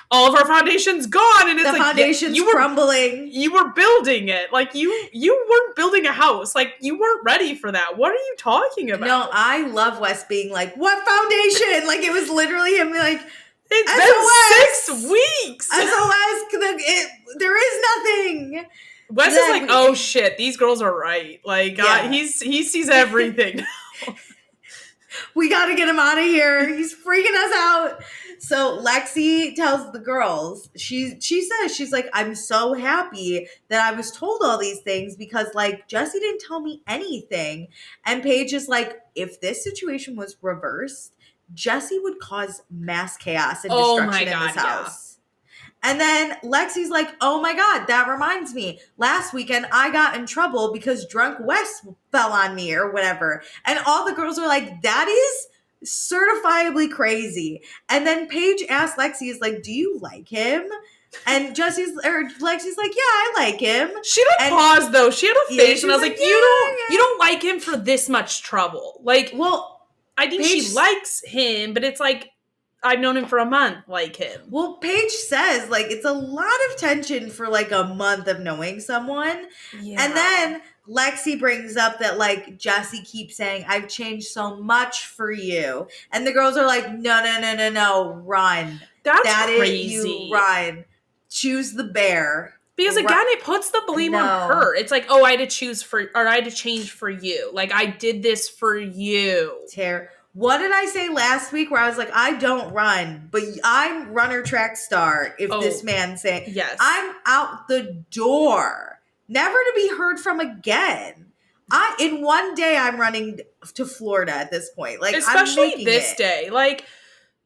all of our foundation's gone. And it's the foundation's crumbling. You were building it. Like you weren't building a house. Like you weren't ready for that. What are you talking about? No, I love Wes being like, what foundation? Like it was literally him like, it's been 6 weeks. SOS, there is nothing. Wes is like, oh shit, these girls are right. Like, he sees everything. We gotta get him out of here. He's freaking us out. So Lexi tells the girls, she says, she's like, I'm so happy that I was told all these things because like Jesse didn't tell me anything. And Paige is like, if this situation was reversed, Jesse would cause mass chaos and destruction in this house. And then Lexi's like, oh my God, that reminds me. Last weekend, I got in trouble because drunk Wes fell on me or whatever. And all the girls are like, that is certifiably crazy. And then Paige asked Lexi, is like, do you like him? And Lexi's like, yeah, I like him. She didn't pause though. She had a face and I was like, you don't like him for this much trouble. Like, well, I think she likes him, but it's like, I've known him for a month, like him. Well, Paige says, like, it's a lot of tension for, like, a month of knowing someone. Yeah. And then Lexi brings up that, like, Jesse keeps saying, I've changed so much for you. And the girls are like, no, run. That crazy. Is you run. Choose the bear. Because, again, it puts the blame on her. It's like, oh, I had to change for you. Like, I did this for you. What did I say last week where I was like, I don't run, but I'm runner track star if this man saying, yes. I'm out the door, never to be heard from again. In one day, I'm running to Florida at this point. Like, especially this day. Like,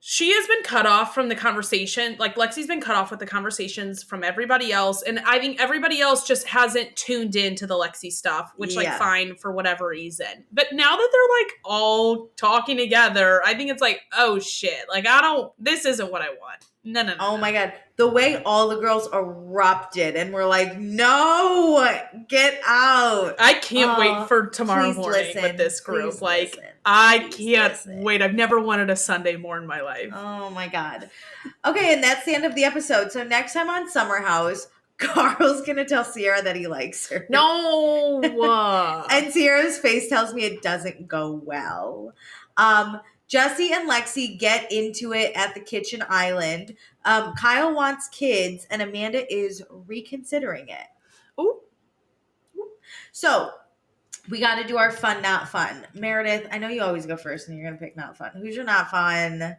she has been cut off from the conversation. Like, Lexi's been cut off with the conversations from everybody else. And I think everybody else just hasn't tuned into the Lexi stuff, which, like, fine for whatever reason. But now that they're, like, all talking together, I think it's like, oh, shit. Like, this isn't what I want. No. Oh, my God. The way all the girls erupted and were like, no, get out. I can't wait for tomorrow morning with this group. Like, I can't wait. I've never wanted a Sunday more in my life. Oh, my God. Okay, and that's the end of the episode. So next time on Summer House, Carl's going to tell Sierra that he likes her. No. And Sierra's face tells me it doesn't go well. Jesse and Lexi get into it at the kitchen island. Kyle wants kids, and Amanda is reconsidering it. Ooh. So we got to do our fun, not fun. Meredith, I know you always go first, and you're going to pick not fun. Who's your not fun?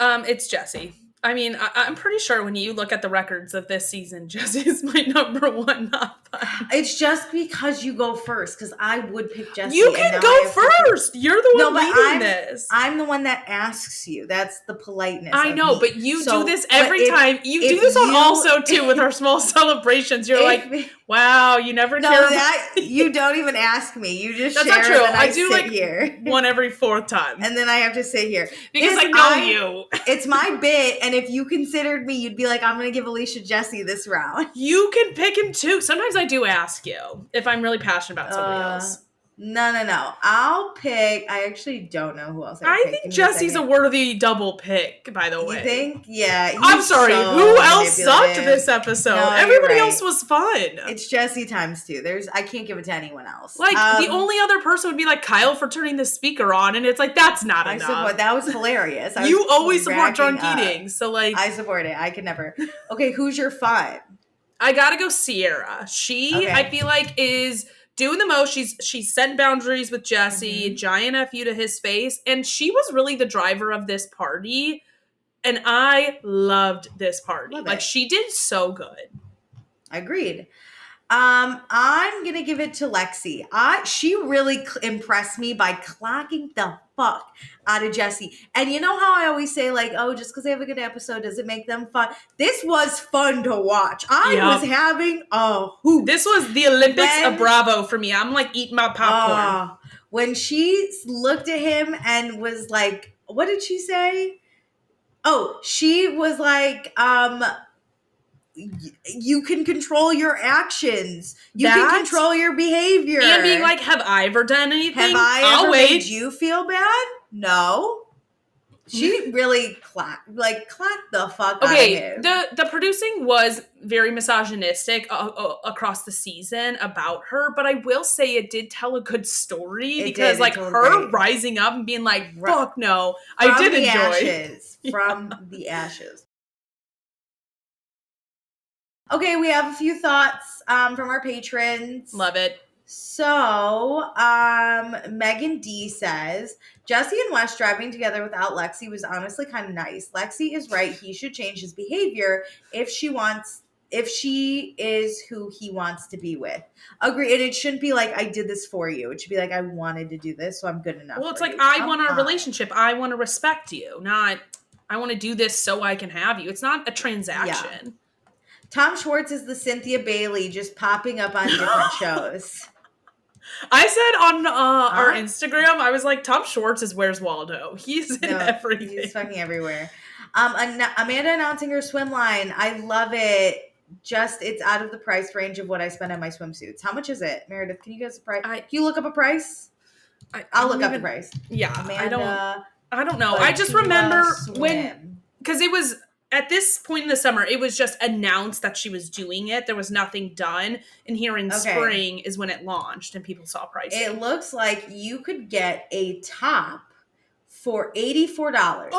It's Jesse. I mean, I'm pretty sure when you look at the records of this season, Jesse is my number one not fun. It's just because you go first, because I would pick Jesse. You can go first. You're the one leading this. I'm the one that asks you. That's the politeness. I know, but you do this every time. You do this on also, too, with our small celebrations. You're like, wow, you never care about you don't even ask me. You just That's share not true. And I do sit here. One every fourth time. And then I have to sit here. Because I know you. It's my bit, and if you considered me, you'd be like, I'm going to give Alicia Jesse this round. You can pick him too. Sometimes I do ask you if I'm really passionate about somebody else. No. I'll pick. I actually don't know who else I think Jesse's a worthy double pick, by the way. You think? Yeah. I'm sorry. Who else sucked this episode? No, everybody else was fun. It's Jesse times 2. I can't give it to anyone else. Like, the only other person would be like Kyle for turning the speaker on, and it's like, that's not enough. That was hilarious. You always support drunk eating, so like. I support it. I could never. Okay, who's your fun? I gotta go Sierra. She, I feel like, is doing the most. She's setting boundaries with Jesse, giant FU to his face, and she was really the driver of this party, and I loved this party. She did so good. Agreed. I'm gonna give it to Lexi. She really impressed me by clocking the fuck out of Jesse. And you know how I always say, like, oh, just because they have a good episode doesn't make them fun. This was fun to watch. I was having a hoot. This was the Olympics of Bravo for me. I'm like eating my popcorn. When she looked at him and was like, what did she say? Oh, she was like, you can control your actions. You can control your behavior. And being like, have I ever done anything? Have I ever made you feel bad? No. She really clapped the fuck out of him. The producing was very misogynistic across the season about her, but I will say it did tell a good story because her rising up and being like, fuck no, I did enjoy. From the ashes. Okay, we have a few thoughts from our patrons. Love it. So, Megan D says, Jesse and Wes driving together without Lexi was honestly kind of nice. Lexi is right. He should change his behavior if she is who he wants to be with. Agree. And it shouldn't be like, I did this for you. It should be like, I wanted to do this, so I'm good enough. Well, it's like, I want a relationship. I want to respect you, not I want to do this so I can have you. It's not a transaction. Yeah. Tom Schwartz is the Cynthia Bailey just popping up on different shows. I said on our Instagram, I was like, Tom Schwartz is Where's Waldo. He's in everything. He's fucking everywhere. Amanda announcing her swim line. I love it. Just, it's out of the price range of what I spend on my swimsuits. How much is it? Meredith, can you guess the price? Can you look up a price? I'll look up the price. Yeah, Amanda, I don't know. I just remember because it was, at this point in the summer, it was just announced that she was doing it. There was nothing done. And here in spring is when it launched and people saw pricing. It looks like you could get a top for $84.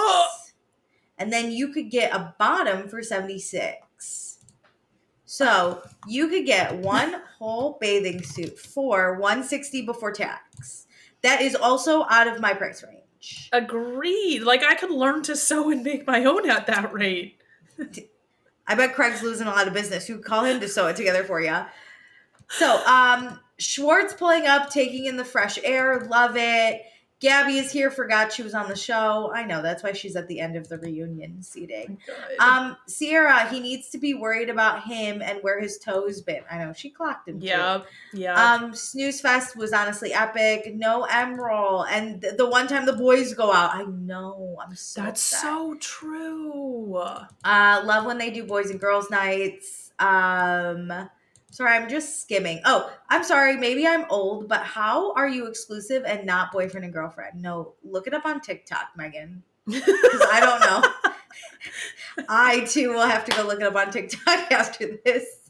And then you could get a bottom for $76. So you could get one whole bathing suit for $160 before tax. That is also out of my price range. Agreed. Like, I could learn to sew and make my own at that rate. I bet Craig's losing a lot of business. You call him to sew it together for you. So, Schwartz pulling up, taking in the fresh air. Love it. Gabby is here. Forgot she was on the show. I know. That's why she's at the end of the reunion seating. Sierra, he needs to be worried about him and where his toes been. I know. She clocked him, too. Yeah. Snoozefest was honestly epic. No Emerald. And the one time the boys go out. I know. I'm so That's upset. so true. Love when they do boys and girls nights. Sorry, I'm just skimming. Oh, I'm sorry. Maybe I'm old, but how are you exclusive and not boyfriend and girlfriend? No, look it up on TikTok, Megan. Because I don't know. I, too, will have to go look it up on TikTok after this.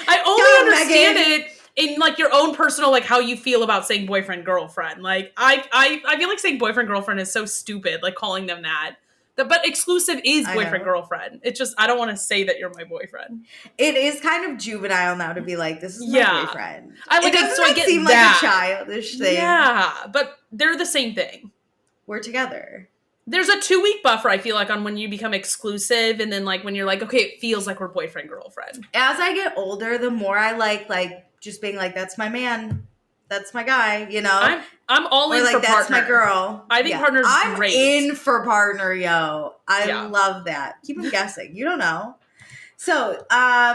I only understand it in like your own personal, like how you feel about saying boyfriend, girlfriend. Like I feel like saying boyfriend, girlfriend is so stupid, like calling them that. But exclusive is boyfriend, girlfriend. It's just, I don't want to say that you're my boyfriend. It is kind of juvenile now to be like, this is my boyfriend. It doesn't seem like a childish thing. Yeah, but they're the same thing. We're together. There's a 2-week buffer, I feel like, on when you become exclusive, and then like when you're like, okay, it feels like we're boyfriend, girlfriend. As I get older, the more I like just being like, that's my man. That's my guy, you know? I'm all in for partner. That's my girl. I think partner's great. I'm in for partner, yo. I love that. Keep them guessing. You don't know. So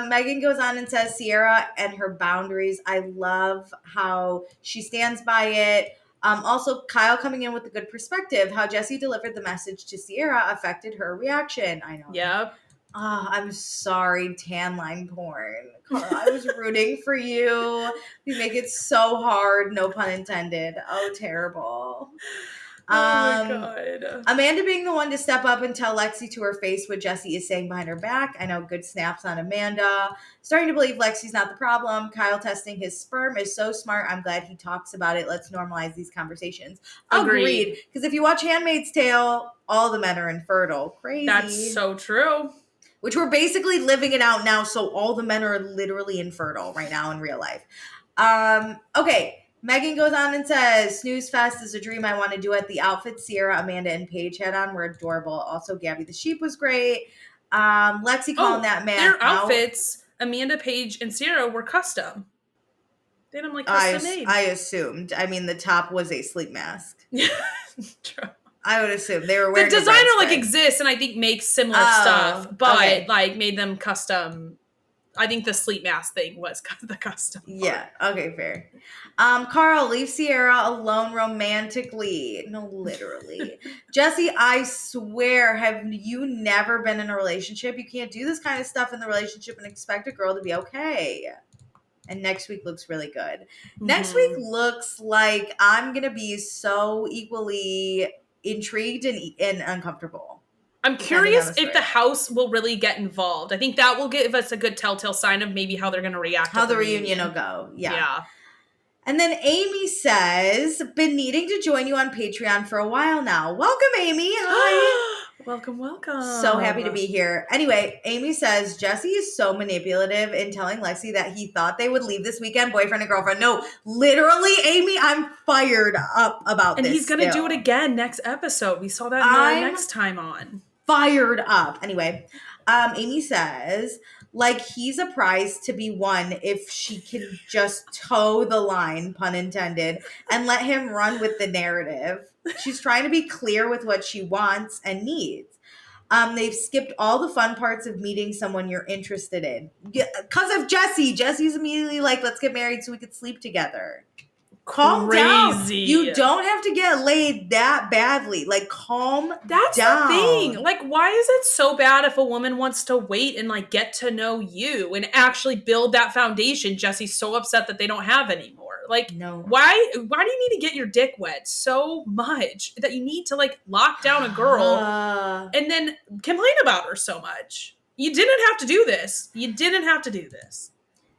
Megan goes on and says Sierra and her boundaries. I love how she stands by it. Also, Kyle coming in with a good perspective. How Jesse delivered the message to Sierra affected her reaction. I know. Yep. Oh, I'm sorry, tan line porn. Carla, I was rooting for you. You make it so hard, no pun intended. Oh, terrible. Oh my God. Amanda being the one to step up and tell Lexi to her face what Jesse is saying behind her back. I know, good snaps on Amanda. Starting to believe Lexi's not the problem. Kyle testing his sperm is so smart. I'm glad he talks about it. Let's normalize these conversations. Agreed. Because if you watch Handmaid's Tale, all the men are infertile. Crazy. That's so true. Which we're basically living it out now, so all the men are literally infertile right now in real life. Okay. Megan goes on and says, Snoozefest is a dream I want to do at the outfits Sierra, Amanda, and Paige had on were adorable. Also, Gabby the Sheep was great. Lexi calling that man their outfits, Amanda, Paige, and Sierra were custom. They had them like custom made. I assumed. I mean, the top was a sleep mask. True. I would assume they were wearing the designer like exists and I think makes similar stuff, but like made them custom. I think the sleep mask thing was the custom. Yeah. Okay. Fair. Carl, leave Sierra alone romantically. No, literally. Jesse, I swear, have you never been in a relationship? You can't do this kind of stuff in the relationship and expect a girl to be okay. And next week looks really good. Mm-hmm. Next week looks like I'm going to be so equally intrigued and uncomfortable. I'm curious if the house will really get involved. I think that will give us a good telltale sign of maybe how they're going to react. How the reunion will go. Yeah. And then Amy says, been needing to join you on Patreon for a while now. Welcome, Amy. Hi. Welcome. So happy to be here. Anyway, Amy says, Jesse is so manipulative in telling Lexi that he thought they would leave this weekend, boyfriend and girlfriend. No, literally, Amy, I'm fired up about this. And he's going to do it again next episode. We saw that in the next time on. Fired up. Anyway, Amy says, like, he's a prize to be won if she can just toe the line, pun intended, and let him run with the narrative. She's trying to be clear with what she wants and needs. They've skipped all the fun parts of meeting someone you're interested in. Because of Jesse. Jesse's immediately like, let's get married so we could sleep together. Calm down. You don't have to get laid that badly. Like, calm down. That's the thing. Like, why is it so bad if a woman wants to wait and, like, get to know you and actually build that foundation? Jesse's so upset that they don't have anymore. Like, no. Why do you need to get your dick wet so much that you need to, like, lock down a girl and then complain about her so much? You didn't have to do this.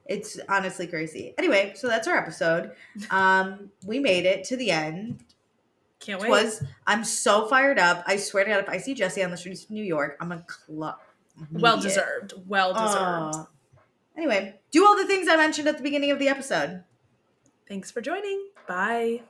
It's honestly crazy. Anyway, so that's our episode. We made it to the end. Can't wait. I'm so fired up. I swear to God, if I see Jesse on the streets of New York, I'm a club. Well deserved. Anyway, do all the things I mentioned at the beginning of the episode. Thanks for joining. Bye.